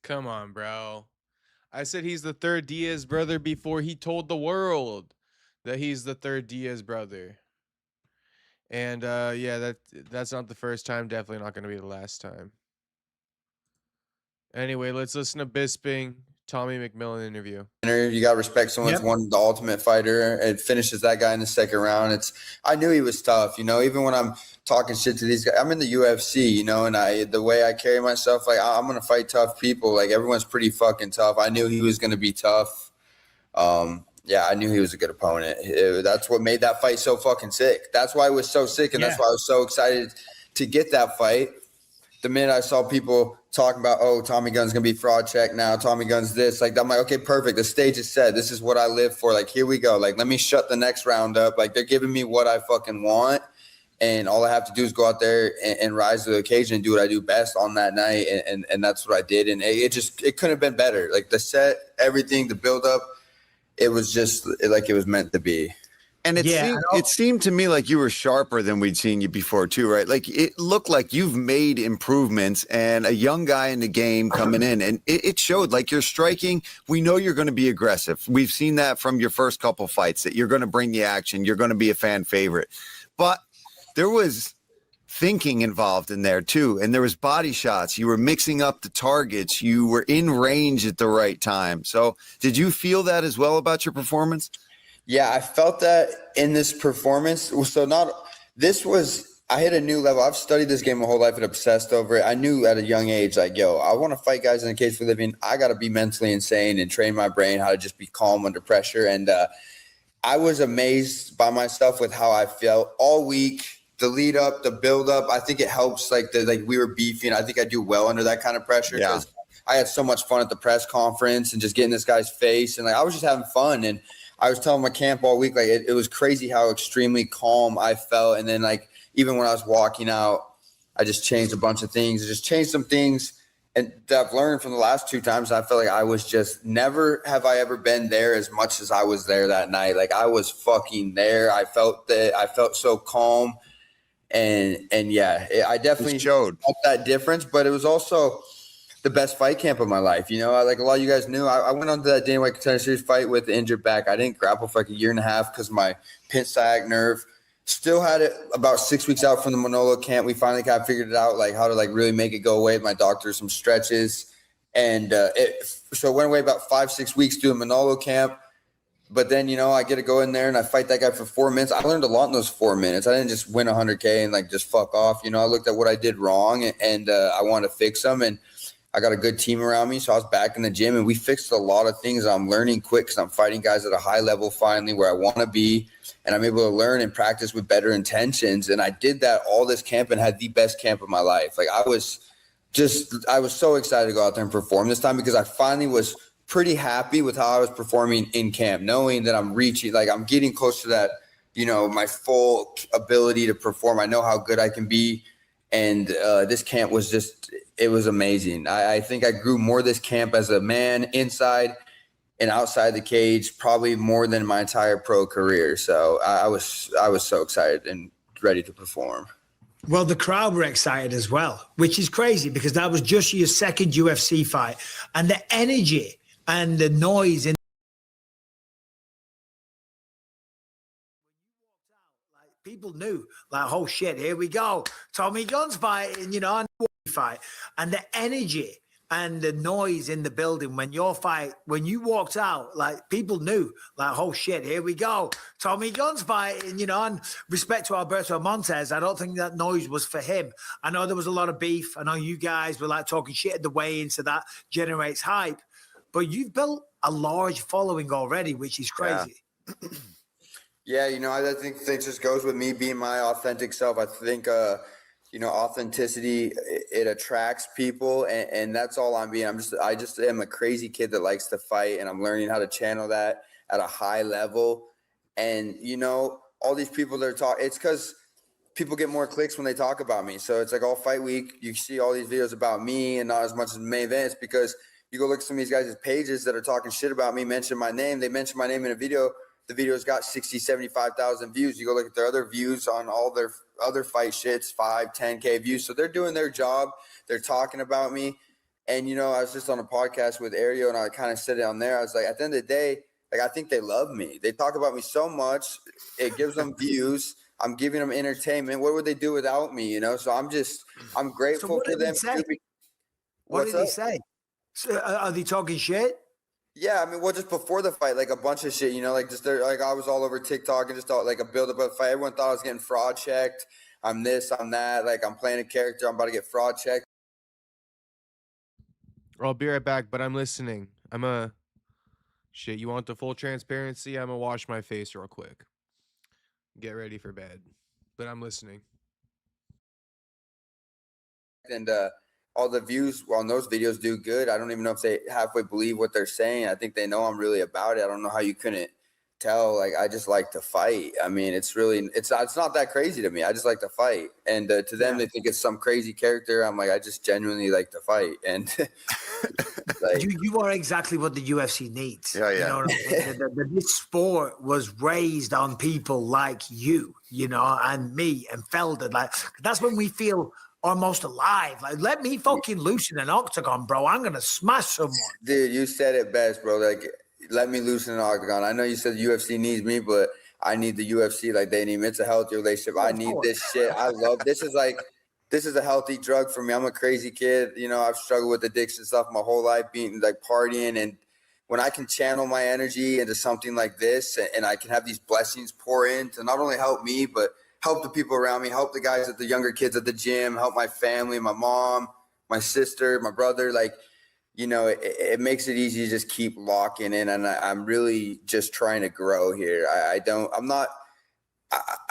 A: Come on, bro. I said he's the third Diaz brother before he told the world that he's the third Diaz brother. And yeah, that's not the first time, definitely not going to be the last time. Anyway, let's listen to Bisping, Tommy McMillan interview.
E: You got to respect someone that's won the Ultimate Fighter and finishes that guy in the second round. I knew he was tough, you know, even when I'm talking shit to these guys. I'm in the UFC, you know, and the way I carry myself, like I'm going to fight tough people. Like everyone's pretty fucking tough. I knew he was going to be tough. Yeah, I knew he was a good opponent. That's what made that fight so fucking sick. That's why it was so sick, and that's why I was so excited to get that fight. The minute I saw people talking about, oh, Tommy Gunn's going to be fraud check now, Tommy Gunn's this, like, I'm like, okay, perfect. The stage is set. This is what I live for. Like, here we go. Like, let me shut the next round up. Like, they're giving me what I fucking want, and all I have to do is go out there and rise to the occasion and do what I do best on that night, and that's what I did. And it couldn't have been better. Like, the set, everything, the build-up, it was just like it was meant to be.
F: And it seemed to me like you were sharper than we'd seen you before too, right? Like it looked like you've made improvements and a young guy in the game coming in, and it showed. Like you're striking. We know you're going to be aggressive. We've seen that from your first couple fights, that you're going to bring the action. You're going to be a fan favorite. But there was thinking involved in there too, and there was body shots. You were mixing up the targets. You were in range at the right time. So did you feel that as well about your performance?
E: Yeah, I felt that in this performance. So I hit a new level. I've studied this game my whole life and obsessed over it. I knew at a young age, like, yo, I want to fight guys in the cage for a living. I got to be mentally insane and train my brain how to just be calm under pressure. And I was amazed by myself with how I felt all week. The lead up, the build up. I think it helps. Like we were beefing. I think I do well under that kind of pressure.
F: Yeah.
E: I had so much fun at the press conference and just getting this guy's face, and like I was just having fun. And I was telling my camp all week, like it was crazy how extremely calm I felt. And then like even when I was walking out, I just changed a bunch of things. I just changed some things, and that I've learned from the last two times. I felt like I was just never have I ever been there as much as I was there that night. Like I was fucking there. I felt so calm. And yeah, I definitely felt that difference, but it was also the best fight camp of my life. You know, like a lot of you guys knew, I went on to that Dana White Contender Series fight with the injured back. I didn't grapple for like a year and a half because my pinch sciatic nerve. Still had it about 6 weeks out from the Manolo camp. We finally kind of figured it out, like how to like really make it go away. My doctor, some stretches, and so it went away about 5-6 weeks through the Manolo camp. But then, you know, I get to go in there and I fight that guy for 4 minutes. I learned a lot in those 4 minutes. I didn't just win 100K and like just fuck off. You know, I looked at what I did wrong and I wanted to fix them. And I got a good team around me. So I was back in the gym and we fixed a lot of things. I'm learning quick because I'm fighting guys at a high level finally where I want to be. And I'm able to learn and practice with better intentions. And I did that all this camp and had the best camp of my life. Like I was so excited to go out there and perform this time because I finally was pretty happy with how I was performing in camp, knowing that I'm reaching, like I'm getting close to that, you know, my full ability to perform. I know how good I can be. And this camp was it was amazing. I think I grew more this camp as a man inside and outside the cage, probably more than my entire pro career. So I was so excited and ready to perform.
D: Well, the crowd were excited as well, which is crazy because that was just your second UFC fight. And the energy and the noise in people knew, like, oh shit, here we go. Tommy Gunn's fighting, you know, and fight. And the energy and the noise in the building when you walked out, like people knew, like, oh shit, here we go. Tommy Gunn's fighting, you know, and respect to Alberto Montez, I don't think that noise was for him. I know there was a lot of beef. I know you guys were like talking shit at the weigh-in, so that generates hype. But you've built a large following already, which is crazy.
E: Yeah, you know, I think it just goes with me being my authentic self. I think, you know, authenticity, it attracts people, and that's all I'm being. I just am a crazy kid that likes to fight, and I'm learning how to channel that at a high level. And, you know, all these people that are talking, it's because people get more clicks when they talk about me. So it's like all fight week, you see all these videos about me and not as much as main events because you go look at some of these guys' pages that are talking shit about me, mention my name. They mention my name in a video the video's got 60, 75,000 views. You go look at their other views on all their other fight shits, 5, 10K views. So they're doing their job. They're talking about me. And, you know, I was just on a podcast with Ario, and I kind of said it on there. I was like, at the end of the day, like, I think they love me. They talk about me so much. It gives them views. I'm giving them entertainment. What would they do without me, you know? So I'm
D: So
E: grateful
D: what
E: for
D: did he
E: them.
D: say? What
E: What's
D: did he
E: up?
D: say? So, are they talking shit?
E: Yeah, I mean, well, just before the fight, like a bunch of shit, you know, like just like I was all over TikTok and just thought like a build up of the fight. Everyone thought I was getting fraud checked. I'm this, I'm that. Like I'm playing a character. I'm about to get fraud checked.
A: I'll be right back, but I'm listening. Shit, you want the full transparency? I'm gonna wash my face real quick. Get ready for bed. But I'm listening.
E: And all the views on those videos do good. I don't even know if they halfway believe what they're saying. I think they know I'm really about it. I don't know how you couldn't tell. Like I just like to fight. I mean, it's not that crazy to me. I just like to fight. And to them, they think it's some crazy character. I'm like, I just genuinely like to fight. And like,
D: You are exactly what the UFC needs.
F: Yeah, yeah.
D: You know what I mean? This sport was raised on people like you, you know, and me and Felder. Like that's when we feel almost alive. Like let me fucking loose in an octagon, bro. I'm gonna smash someone.
E: dude, you said it best, bro. Like, let me loose in an octagon. I know you said the UFC needs me, but I need the UFC like they need me. It's a healthy relationship. I need this shit. I love this is a healthy drug for me. I'm a crazy kid. You know, I've struggled with addiction stuff my whole life, being like partying. And when I can channel my energy into something like this and I can have these blessings pour in to not only help me, but help the people around me, help the guys the younger kids at the gym, help my family, my mom, my sister, my brother, like, you know, it makes it easy to just keep locking in. And I'm really just trying to grow here. I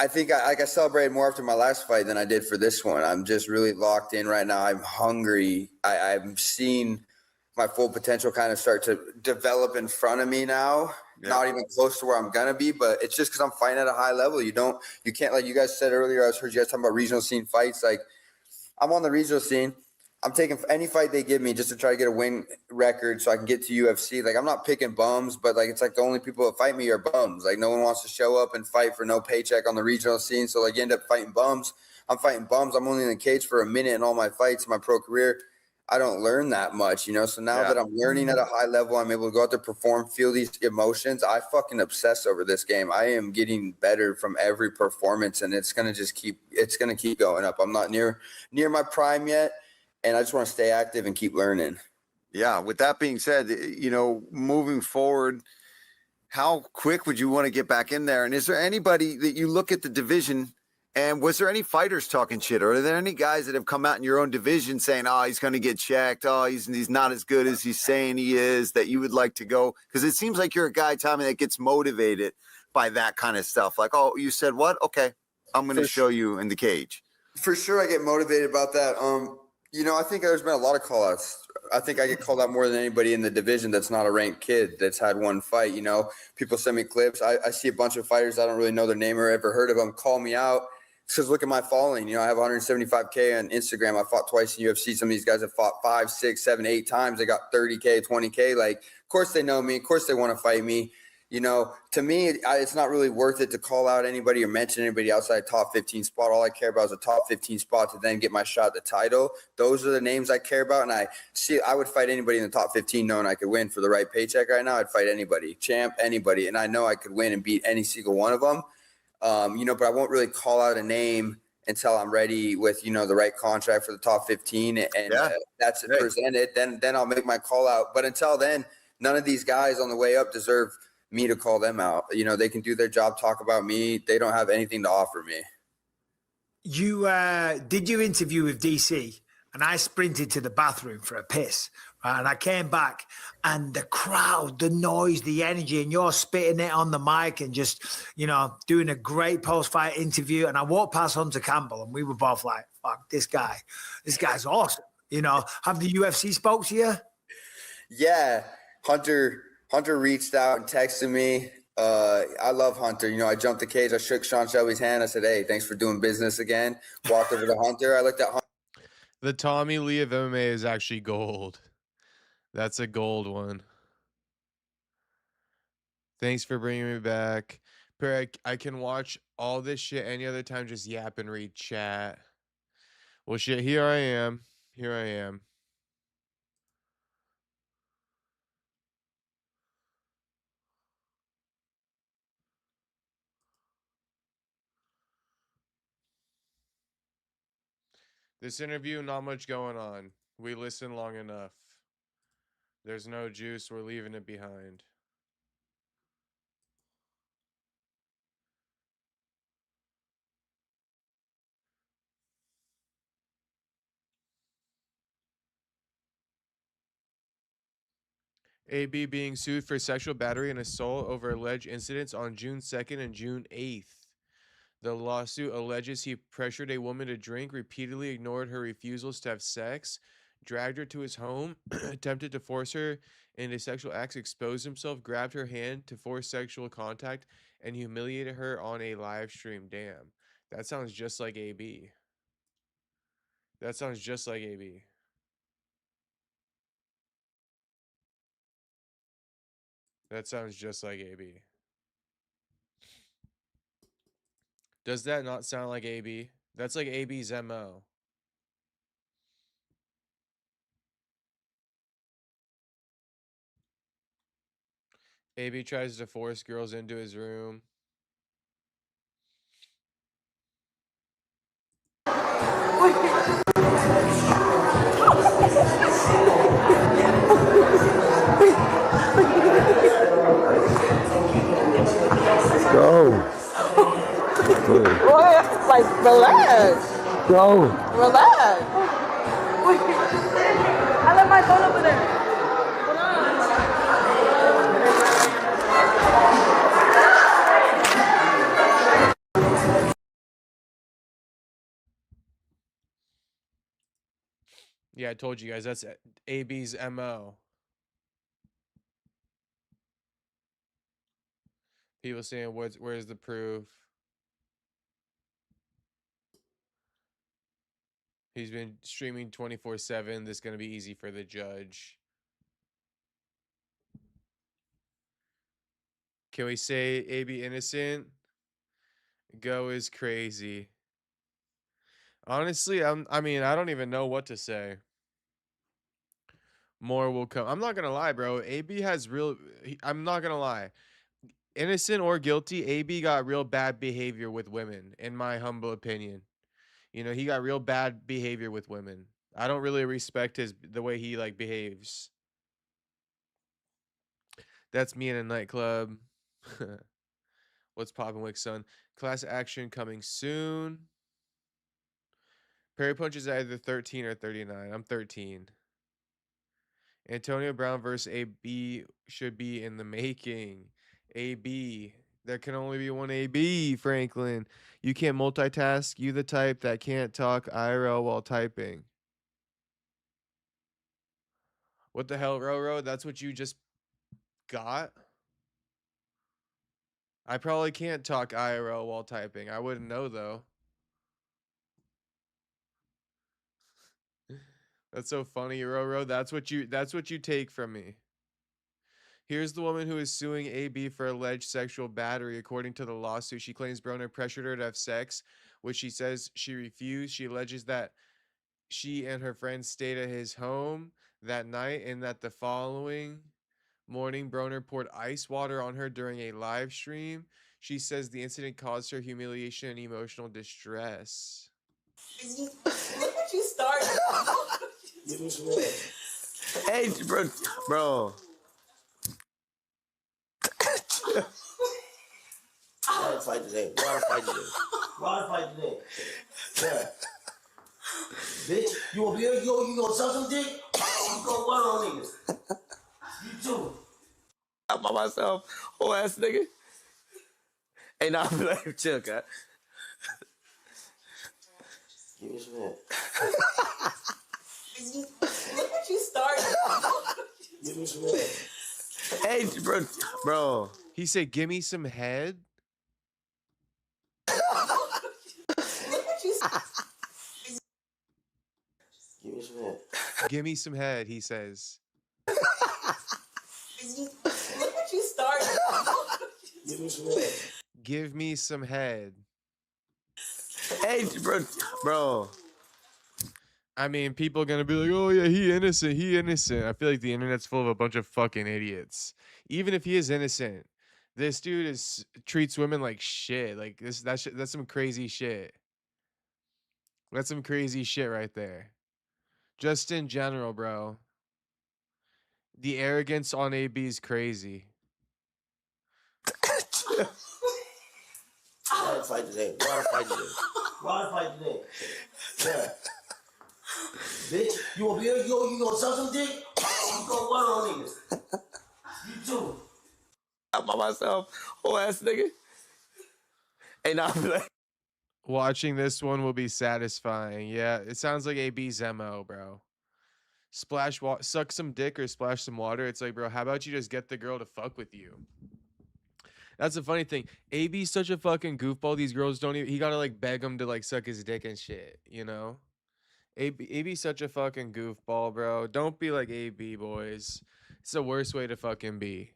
E: think I celebrated more after my last fight than I did for this one. I'm just really locked in right now. I'm hungry. I'm seeing my full potential kind of start to develop in front of me now. Yeah. Not even close to where I'm gonna be, but it's just because I'm fighting at a high level. You can't, like you guys said earlier. I heard you guys talking about regional scene fights. Like I'm on the regional scene. I'm taking any fight they give me just to try to get a win record so I can get to UFC. Like I'm not picking bums, but like it's like the only people that fight me are bums. Like no one wants to show up and fight for no paycheck on the regional scene. So like you end up fighting bums. I'm fighting bums. I'm only in the cage for a minute in all my fights in my pro career. I don't learn that much, you know? So now that I'm learning at a high level, I'm able to go out there, perform, feel these emotions. I fucking obsess over this game. I am getting better from every performance, and it's going to keep going up. I'm not near my prime yet, and I just want to stay active and keep learning.
F: Yeah. With that being said, you know, moving forward, how quick would you want to get back in there? And is there anybody that you look at the division? And was there any fighters talking shit? Or are there any guys that have come out in your own division saying, oh, he's going to get checked. Oh, he's not as good as he's saying he is, that you would like to go? Because it seems like you're a guy, Tommy, that gets motivated by that kind of stuff. Like, oh, you said what? Okay, I'm going to show you in the cage.
E: For sure, I get motivated about that. You know, I think there's been a lot of call-outs. I think I get called out more than anybody in the division that's not a ranked kid that's had one fight. You know, people send me clips. I see a bunch of fighters. I don't really know their name or ever heard of them. Call me out. Because look at my following. You know, I have 175K on Instagram. I fought twice in UFC. Some of these guys have fought 5, 6, 7, 8 times. They got 30K, 20K. Like, of course they know me. Of course they want to fight me. You know, to me, it's not really worth it to call out anybody or mention anybody outside top 15 spot. All I care about is a top 15 spot to then get my shot at the title. Those are the names I care about. And I would fight anybody in the top 15 knowing I could win for the right paycheck right now. I'd fight anybody, champ, anybody. And I know I could win and beat any single one of them. You know, but I won't really call out a name until I'm ready with, you know, the right contract for the top 15 and that's presented. Then I'll make my call out. But until then, none of these guys on the way up deserve me to call them out. You know, they can do their job, talk about me. They don't have anything to offer me.
D: You did your interview with DC, and I sprinted to the bathroom for a piss. Right? And I came back, and the crowd, the noise, the energy, and you're spitting it on the mic and just, you know, doing a great post-fight interview. And I walked past Hunter Campbell, and we were both like, fuck, this guy's awesome. You know, have the UFC spoke to you?
E: Yeah, Hunter reached out and texted me. I love Hunter. You know, I jumped the cage. I shook Sean Shelby's hand. I said, hey, thanks for doing business again. Walked over to Hunter. I looked at Hunter.
A: The Tommy Lee of MMA is actually gold. That's a gold one. Thanks for bringing me back. I can watch all this shit any other time, just yap and read chat. Well, shit, here I am. Here I am. This interview, not much going on. We listened long enough. There's no juice. We're leaving it behind. AB being sued for sexual battery and assault over alleged incidents on June 2nd and June 8th. The lawsuit alleges he pressured a woman to drink, repeatedly ignored her refusals to have sex, dragged her to his home, attempted to force her into sexual acts, exposed himself, grabbed her hand to force sexual contact, and humiliated her on a live stream. Damn. That sounds just like AB. That sounds just like AB. That sounds just like AB. Does that not sound like AB? That's like AB's MO. AB tries to force girls into his room.
C: Go.
G: Boy, like, relax.
C: Go.
G: Relax. I left my phone over there.
A: Yeah, I told you guys that's AB's MO. People saying, where's the proof? He's been streaming 24/7. This is going to be easy for the judge. Can we say AB innocent? Go is crazy. Honestly, I mean, I don't even know what to say. More will come. I'm not going to lie, bro. AB has I'm not going to lie. Innocent or guilty, AB got real bad behavior with women, in my humble opinion. You know, he got real bad behavior with women. I don't really respect the way he like behaves. That's me in a nightclub. What's poppin' with son? Class action coming soon. Perry Punch is either 13 or 39. I'm 13. Antonio Brown versus AB should be in the making. AB. There can only be one AB, Franklin. You can't multitask. You the type that can't talk IRL while typing. What the hell, Roro? That's what you just got? I probably can't talk IRL while typing. I wouldn't know though. That's so funny, Roro. That's what you take from me. Here's the woman who is suing AB for alleged sexual battery. According to the lawsuit, she claims Broner pressured her to have sex, which she says she refused. She alleges that she and her friends stayed at his home that night and that the following morning Broner poured ice water on her during a live stream. She says the incident caused her humiliation and emotional distress.
G: Look what you started.
C: Hey, bro. Water fight today. Yeah. Bitch, you gonna be here? You gonna suck some dick? You gonna water on niggas? You too. I'm by myself, whole ass nigga. Hey, nah, I'm like, chill, cat. Give me some head.
G: Look what you started.
C: Give me some head. Hey, bro.
A: He said, "Give me some head."
G: Look what you
C: Give me some head.
A: Give me some head, he says.
G: Look what you started.
C: Give me some head.
A: Give me some head.
C: Hey, bro.
A: I mean, people are gonna be like, "Oh yeah, he innocent. He innocent." I feel like the internet's full of a bunch of fucking idiots. Even if he is innocent, this dude is treats women like shit. Like that's some crazy shit. That's some crazy shit right there. Just in general, bro. The arrogance on AB is crazy.
C: Water fight today. Water fight today. Water fight today. Yeah. Bitch, you gonna suck some dick? You gonna water on niggas. You too. I'm by myself. Whole ass nigga. Hey, nah, I'm like,
A: Watching this one will be satisfying. Yeah, it sounds like AB's MO, bro. Suck some dick or splash some water. It's like, bro, how about you just get the girl to fuck with you? That's the funny thing. AB's such a fucking goofball. These girls don't even. He gotta like beg him to like suck his dick and shit. You know. AB's such a fucking goofball, bro. Don't be like AB, boys. It's the worst way to fucking be.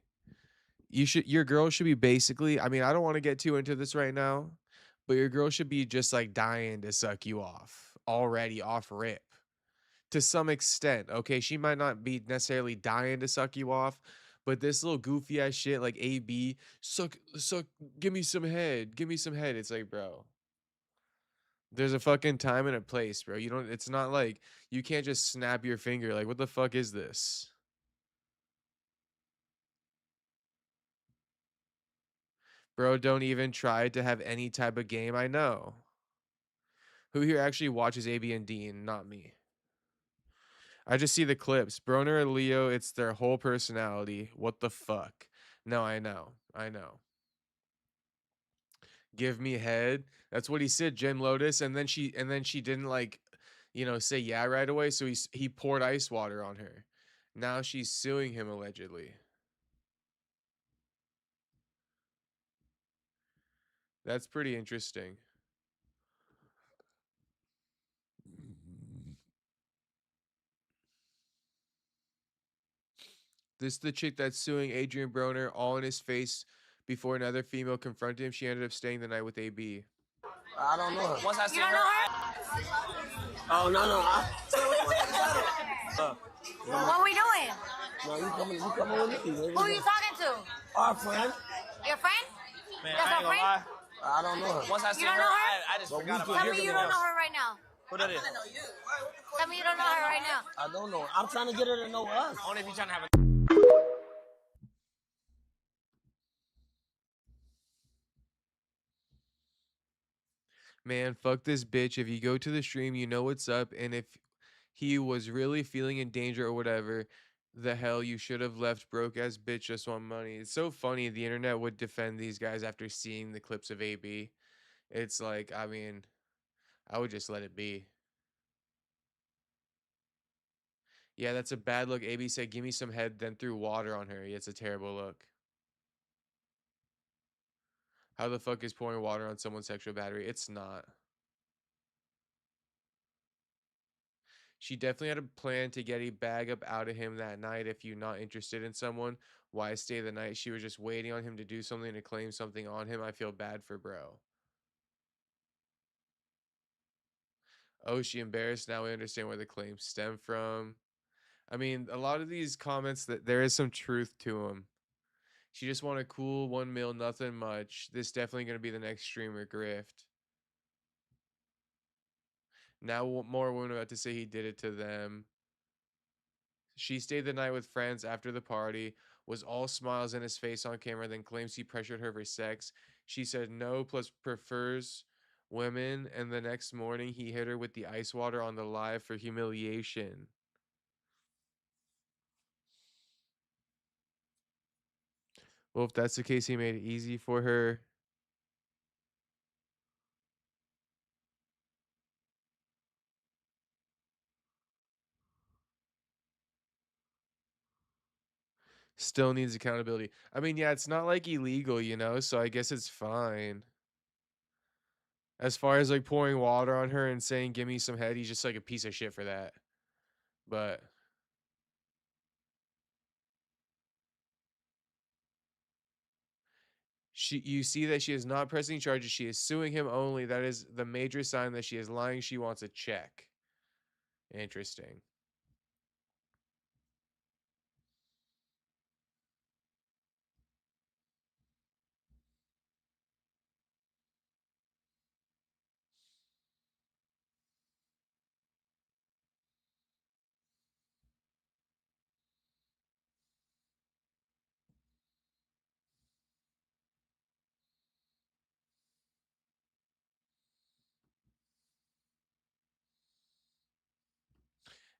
A: Your girl should be basically. I mean, I don't want to get too into this right now, but your girl should be just like dying to suck you off already off rip to some extent. Okay, she might not be necessarily dying to suck you off, but this little goofy ass shit like AB, suck, give me some head, give me some head. It's like, bro, there's a fucking time and a place, bro. You don't. It's not like you can't just snap your finger. Like, what the fuck is this? Bro, don't even try to have any type of game. I know. Who here actually watches AB and Dean? Not me. I just see the clips. Broner and Leo, it's their whole personality. What the fuck? No, I know. I know. Give me head. That's what he said, Jen Lotus, and then she didn't like, say yeah right away. So he poured ice water on her. Now she's suing him allegedly. That's pretty interesting. This is the chick that's suing Adrian Broner all in his face before another female confronted him. She ended up staying the night with AB.
C: I don't know her.
G: Once I see her,
C: Oh, no.
G: what are we doing?
C: No, you coming with me.
G: Who are you talking to?
C: Our friend.
G: Your friend?
H: Man,
G: That's
H: I ain't
G: our
H: gonna
G: friend?
H: lie.
C: I don't know her.
H: Once I see
G: You don't
H: her,
G: know her?
H: I just
C: But we
H: forgot
C: can
H: about
G: Tell
C: hear
G: me you
C: from
G: don't
C: else.
G: know her right now.
H: who that is.
G: Tell me you don't know her right now.
C: I don't know her. I'm trying to get her to know us.
H: Only if you trying to have a
A: Man, fuck this bitch. If you go to the stream, you know what's up. And if he was really feeling in danger or whatever, the hell you should have left broke ass bitch just want money. It's so funny the internet would defend these guys after seeing the clips of AB. It's like, I mean, I would just let it be. Yeah, that's a bad look. AB said, give me some head, then threw water on her. Yeah, it's a terrible look. How the fuck is pouring water on someone's sexual battery? It's not. She definitely had a plan to get a bag up out of him that night. If you're not interested in someone, why stay the night? She was just waiting on him to do something to claim something on him. I feel bad for bro. Oh, she embarrassed. Now we understand where the claims stem from. I mean, a lot of these comments that there is some truth to them. She just want a cool 1 mil, nothing much. This definitely gonna be the next streamer grift. Now more women about to say he did it to them. She stayed the night with friends after the party, was all smiles in his face on camera, then claims he pressured her for sex. She said no, plus prefers women, and the next morning he hit her with the ice water on the live for humiliation. Well, if that's the case, he made it easy for her. Still needs accountability. I mean, yeah, it's not like illegal, so I guess it's fine. As far as like pouring water on her and saying, give me some head, he's just like a piece of shit for that. But You see that she is not pressing charges. She is suing him only. That is the major sign that she is lying. She wants a check. Interesting.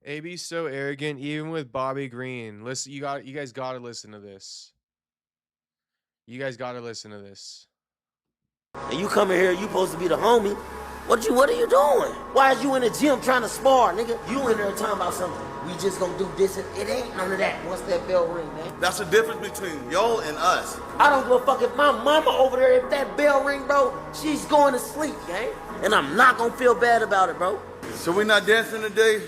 A: AB's so arrogant, even with Bobby Green. Listen, you guys gotta listen to this. You guys gotta listen to this.
C: And you coming here, you supposed to be the homie. What are you doing? Why is you in the gym trying to spar, nigga? You in there talking about something. We just gonna do this. It ain't none of that. Once that bell ring, man.
H: That's the difference between y'all and us.
C: I don't give a fuck if my mama over there, if that bell ring, bro, she's going to sleep, gang. And I'm not gonna feel bad about it, bro.
H: So we not dancing today?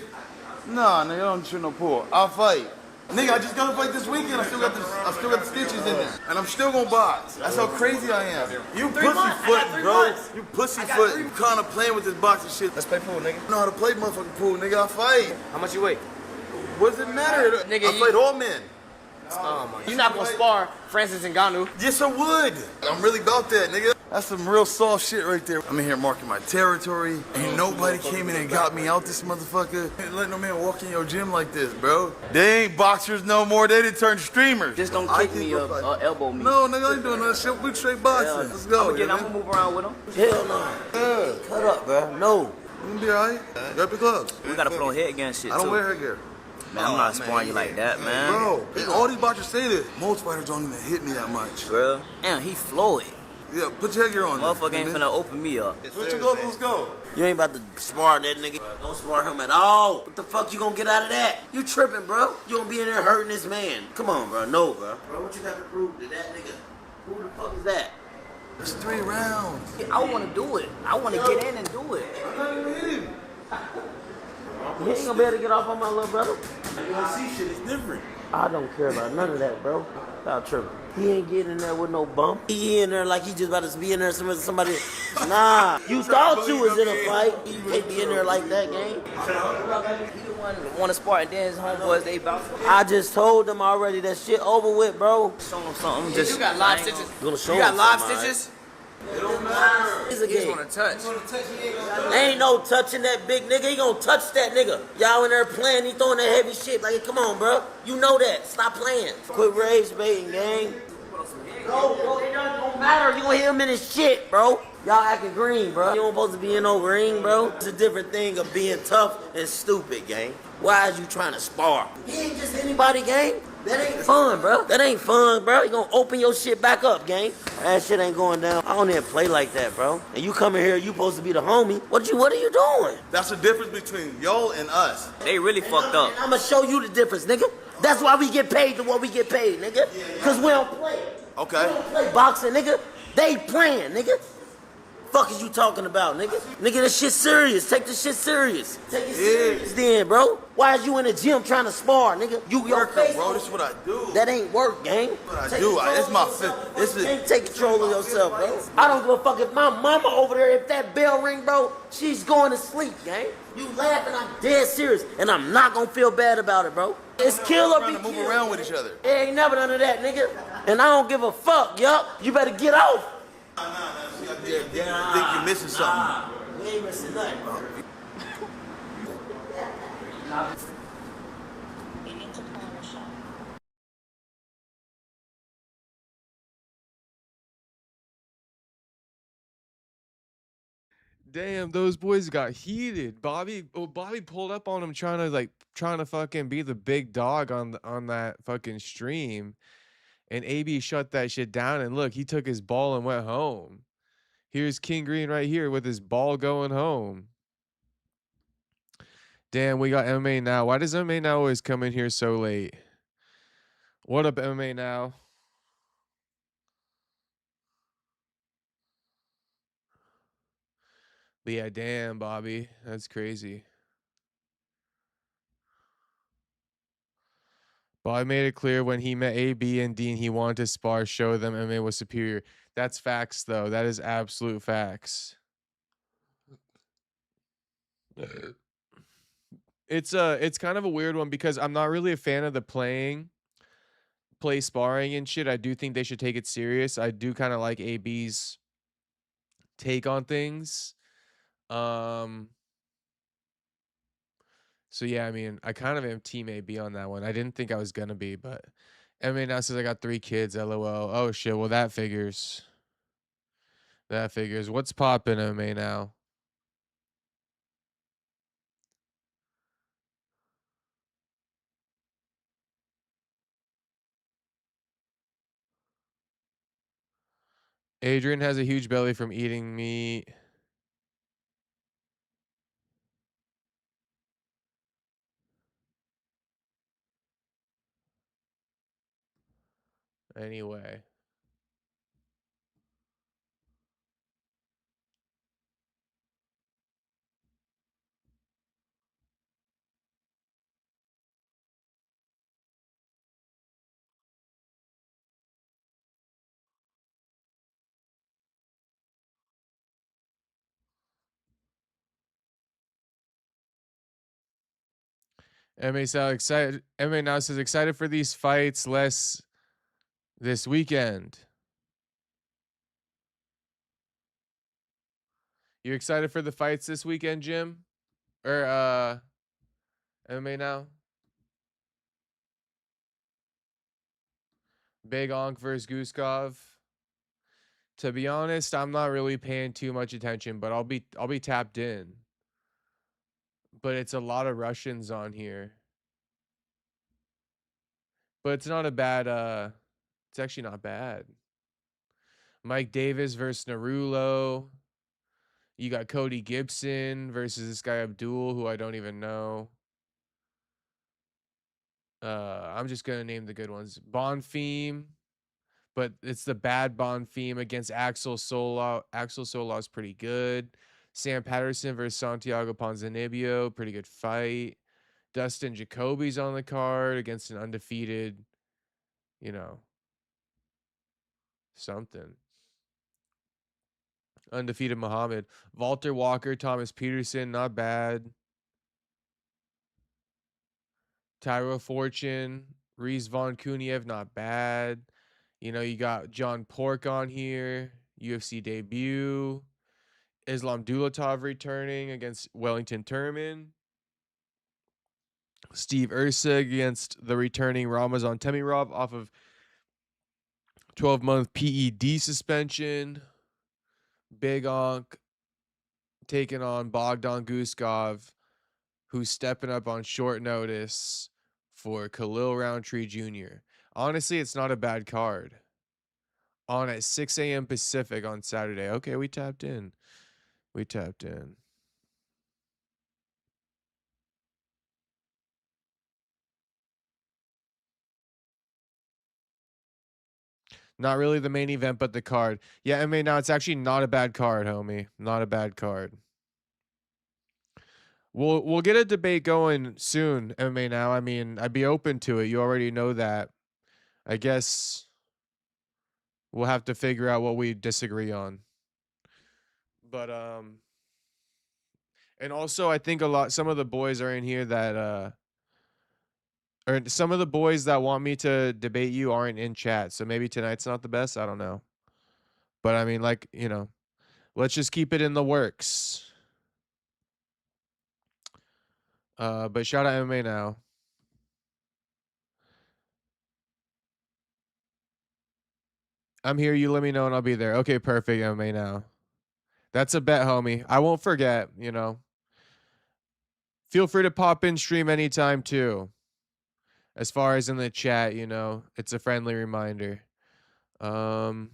H: Nah, nigga, I don't shoot no pool. I'll fight. Nigga, I just gotta fight this weekend. I still got the stitches in there. And I'm still gonna box. That's how crazy I am. You pussyfooting, bro. You pussyfooting. You kinda playing with this boxing shit.
I: Let's play pool, nigga.
H: I know how to play motherfucking pool, nigga. I fight.
I: How much you weigh?
H: What does it matter?
I: Nigga,
H: I fight all men.
I: Oh my. You not gonna spar Francis Ngannou?
H: Yes, I would. I'm really about that, nigga. That's some real soft shit right there. I'm in here marking my territory. Ain't nobody came in and got me out this motherfucker. Ain't let no man walk in your gym like this, bro. They ain't boxers no more. They done turned streamers.
I: Just don't kick me up or elbow me.
H: No, nigga, I ain't doing that shit. We straight boxing. Let's go.
I: I'm gonna move around with him.
C: Hell no.
H: Yeah.
C: Cut up, bro. No.
H: You gonna be alright? Grab your gloves.
I: We gotta put on headgear and shit
H: I don't
I: too.
H: wear headgear.
I: Man, I'm not sparring you like that, man.
H: Bro, all these boxers say this. Most fighters don't even hit me that much.
I: Bro. Damn, he Floyd.
H: Yeah, put your headgear on.
I: Motherfucker ain't finna open me up.
H: Put your gloves, let's go.
C: You ain't about to spar that nigga. Don't spar him at all. What the fuck you gonna get out of that? You tripping, bro. You gonna be in there hurting this man. Come on, bro. No, bro. Bro, what you got to prove to that nigga? Who the fuck is that?
H: It's 3 rounds.
I: I wanna do it. I wanna get in and do it.
H: I'm not even hit him.
C: You ain't gonna be able to get off on my little brother.
H: You wanna see shit, it's different.
C: I don't care about none of that, bro. Stop tripping. He ain't getting in there with no bump. He in there like he just about to be in there with somebody. Nah, you thought you was in a fight. You can't be in there like that, gang.
I: He the one that wanna spar and then his homeboys they bout.
C: I just told them already that shit over with, bro.
I: Show him something. Just
J: You got live stitches.
C: Gonna show
J: You got
C: him
J: live
C: something,
J: stitches.
C: It's a
J: He just
C: game.
J: wanna touch.
C: Ain't no touching that big nigga. He gonna touch that nigga. Y'all in there playing, he throwing that heavy shit. Like, come on, bro. You know that. Stop playing. Quit rage baiting, gang. Bro, it don't matter. You gonna hit him in his shit, bro. Y'all acting green, bro. You don't supposed to be in no ring, bro. It's a different thing of being tough and stupid, gang. Why is you trying to spar? He ain't just anybody, gang. That ain't fun, bro. That ain't fun, bro. You gonna open your shit back up, gang. That shit ain't going down. I don't even play like that, bro. And you coming here, you supposed to be the homie. What are you doing?
H: That's the difference between y'all and us.
I: They really fucked up.
C: And I'm gonna show you the difference, nigga. That's why we get paid to what we get paid, nigga. Cause we don't play.
H: Okay.
C: We don't play boxing, nigga. They playing, nigga. Fuck is you talking about, nigga? Nigga, this shit serious. Take this shit serious. Take it serious then, bro. Why is you in the gym trying to spar, nigga? You your
H: Working,
C: face.
H: bro. This is what I do.
C: That ain't work, gang.
H: What I do. It's my fifth. This
C: You
H: is.
C: can't take control of yourself, bro. I don't give a fuck if my mama over there, if that bell ring, bro, she's going to sleep, gang. You laughing, I'm dead serious. And I'm not gonna feel bad about it, bro. It's kill or be
H: Trying to move
C: killed.
H: around with each other.
C: It ain't never none of that, nigga. And I don't give a fuck, yup. You better get off.
H: I think you're missing something.
C: We ain't missing nothing.
A: Damn, those boys got heated. Bobby pulled up on him trying to fucking be the big dog on that fucking stream. And AB shut that shit down, and look, he took his ball and went home. Here's King Green right here with his ball going home. Damn, we got MMA Now. Why does MMA Now always come in here so late? What up, MMA Now? But yeah, damn, Bobby. That's crazy. Bobby made it clear when he met AB and Dean, he wanted to spar, show them MMA was superior. That's facts, though. That is absolute facts. It's kind of a weird one because I'm not really a fan of the play sparring and shit. I do think they should take it serious. I do kind of like AB's take on things. Um so yeah, I mean, I kind of am team AB on that one. I didn't think I was gonna be, but MMA now says I got 3 kids, LOL. Oh shit, well that figures. That figures. What's poppin' MMA now? Adrian has a huge belly from eating meat. Anyway. MMA so excited. MMA now says excited for these fights less this weekend. You excited for the fights this weekend, Jim? Or MMA now? Big Onk versus Guskov. To be honest, I'm not really paying too much attention, but I'll be tapped in. But it's a lot of Russians on here. But it's not a bad it's actually not bad. Mike Davis versus Narulo. You got Cody Gibson versus this guy Abdul, who I don't even know. I'm just gonna name the good ones. Bonfim, but it's the bad Bonfim against Axel Sola. Axel Sola is pretty good. Sam Patterson versus Santiago Ponzinibbio, pretty good fight. Dustin Jacoby's on the card against an undefeated, you know, something. Undefeated Muhammad. Walter Walker, Thomas Peterson, not bad. Tyro Fortune, Reese Von Kuniev, not bad. You know, you got John Pork on here, UFC debut. Islam Dulatov returning against Wellington Turman. Steve Ursig against the returning Ramazan Temirov off of 12-month PED suspension. Big Onk taking on Bogdan Guskov, who's stepping up on short notice for Khalil Roundtree Jr. Honestly, it's not a bad card. On at 6 a.m. Pacific on Saturday. Okay, we tapped in. We tapped in. Not really the main event, but the card. Yeah, I mean, now it's actually not a bad card, homie. Not a bad card. We'll get a debate going soon, MMA now. I mean, I'd be open to it. You already know that. I guess we'll have to figure out what we disagree on. But and also I think some of the boys are in here that or some of the boys that want me to debate you aren't in chat. So maybe tonight's not the best. I don't know. But I mean, like, you know, let's just keep it in the works. But shout out MMA now. I'm here. You let me know and I'll be there. Okay, perfect. MMA now. That's a bet, homie. I won't forget, you know. Feel free to pop in stream anytime too. As far as in the chat, you know, it's a friendly reminder. Oh,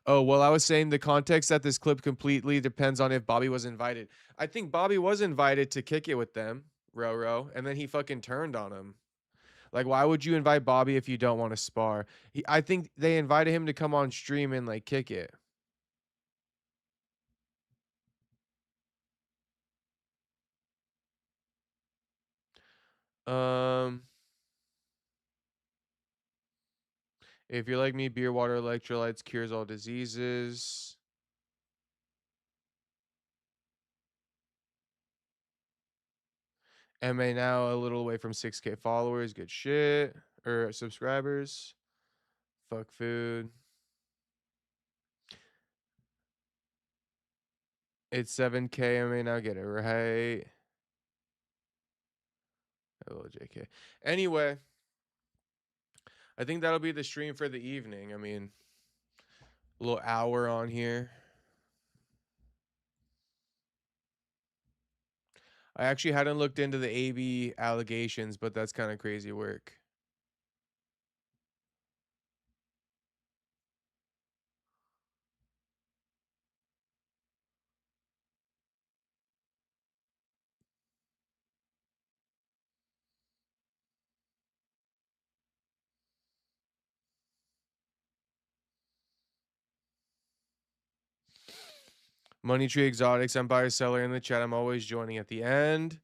A: well, I was saying the context that this clip completely depends on if Bobby was invited. I think Bobby was invited to kick it with them, Roro, and then he fucking turned on him. Like, why would you invite Bobby if you don't want to spar? I think they invited him to come on stream and like kick it. Um, if you're like me, beer, water, electrolytes cures all diseases. MA now a little away from 6K followers. Good shit. Or subscribers. Fuck food. It's 7K. MA now. Get it right. Hello, JK. Anyway, I think that'll be the stream for the evening. I mean, a little hour on here. I actually hadn't looked into the AB allegations, but that's kind of crazy work. Money Tree Exotics, I'm buyer seller in the chat. I'm always joining at the end.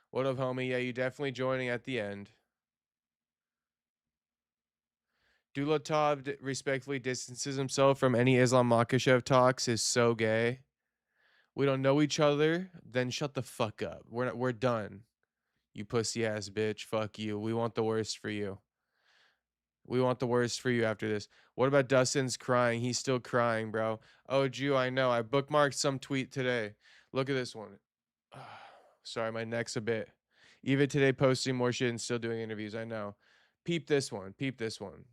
A: What up, homie? Yeah, you definitely joining at the end. Dulatov respectfully distances himself from any Islam Makhachev talks is so gay. We don't know each other, then shut the fuck up. We're done. You pussy ass bitch. Fuck you. We want the worst for you. We want the worst for you after this. What about Dustin's crying? He's still crying, bro. Oh, Jew, I know. I bookmarked some tweet today. Look at this one. Sorry, my neck's a bit. Even today, posting more shit and still doing interviews. I know. Peep this one. Peep this one.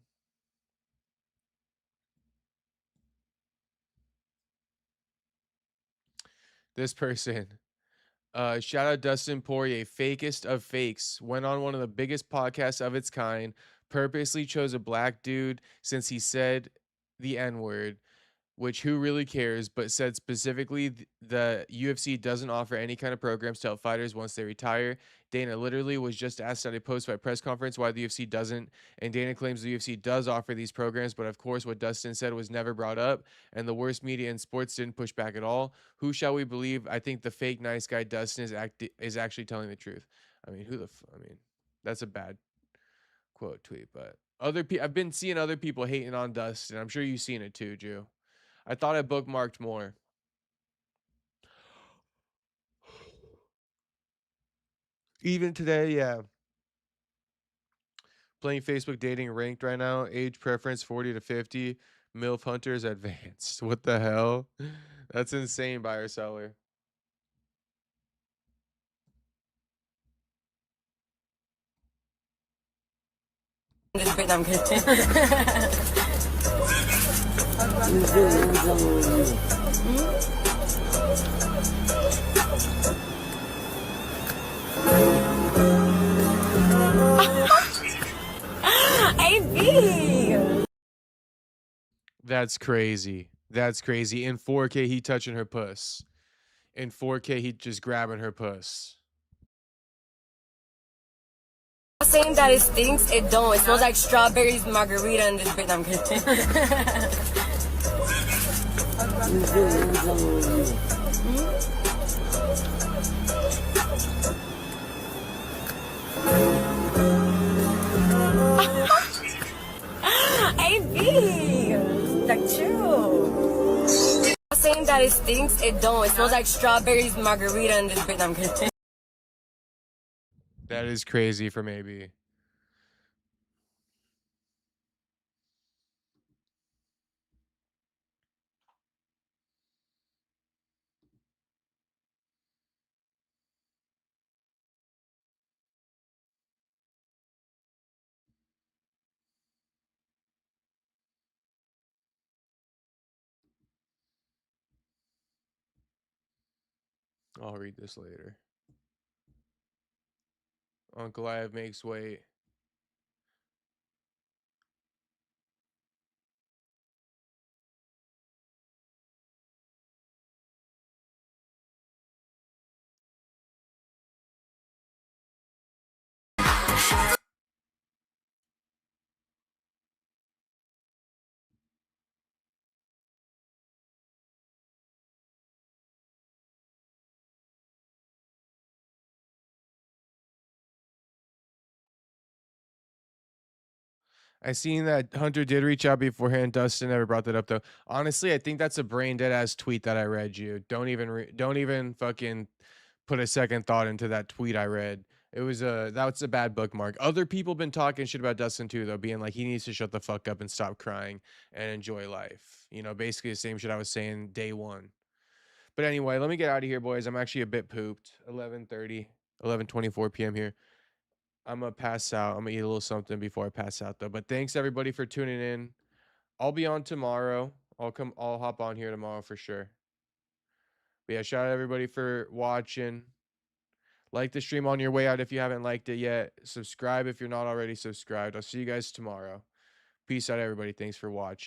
A: This person. Shout out Dustin Poirier, fakest of fakes. Went on one of the biggest podcasts of its kind. Purposely chose a black dude since he said the N word, which who really cares, but said specifically the UFC doesn't offer any kind of programs to help fighters once they retire. Dana literally was just asked at a post-fight press conference why the UFC doesn't, and Dana claims the UFC does offer these programs, but of course what Dustin said was never brought up, and the worst media in sports didn't push back at all. Who shall we believe? I think the fake nice guy Dustin is actually telling the truth. I mean, I mean, that's a bad quote tweet, but I've been seeing other people hating on Dustin. I'm sure you've seen it too, Jew. I thought I bookmarked more. Even today, yeah. Playing Facebook dating ranked right now. Age preference 40 to 50. MILF Hunters advanced. What the hell? That's insane, buyer seller.
J: I'm kidding. AB.
A: That's crazy. That's crazy. In 4K, he touching her puss. In 4K, he just grabbing her puss.
J: Saying that it stinks, it don't. It smells like strawberries, margarita, and this bit. I'm kidding. AB. Like chill. Saying that it stinks, it don't. It smells like strawberries, margarita, and this bit. I'm kidding.
A: That is crazy for maybe. I'll read this later. Uncle Ive makes weight. I seen that Hunter did reach out beforehand. Dustin never brought that up though. Honestly, I think that's a brain dead ass tweet that I read. You don't even fucking put a second thought into that tweet I read. It was that's a bad bookmark. Other people been talking shit about Dustin too though, being like he needs to shut the fuck up and stop crying and enjoy life. You know, basically the same shit I was saying day one. But anyway, let me get out of here, boys. I'm actually a bit pooped. 11:30, 11:24 p.m. here. I'm gonna pass out. I'm gonna eat a little something before I pass out though. But thanks everybody for tuning in. I'll be on tomorrow. I'll hop on here tomorrow for sure. But yeah, shout out everybody for watching. Like the stream on your way out if you haven't liked it yet. Subscribe if you're not already subscribed. I'll see you guys tomorrow. Peace out, everybody. Thanks for watching.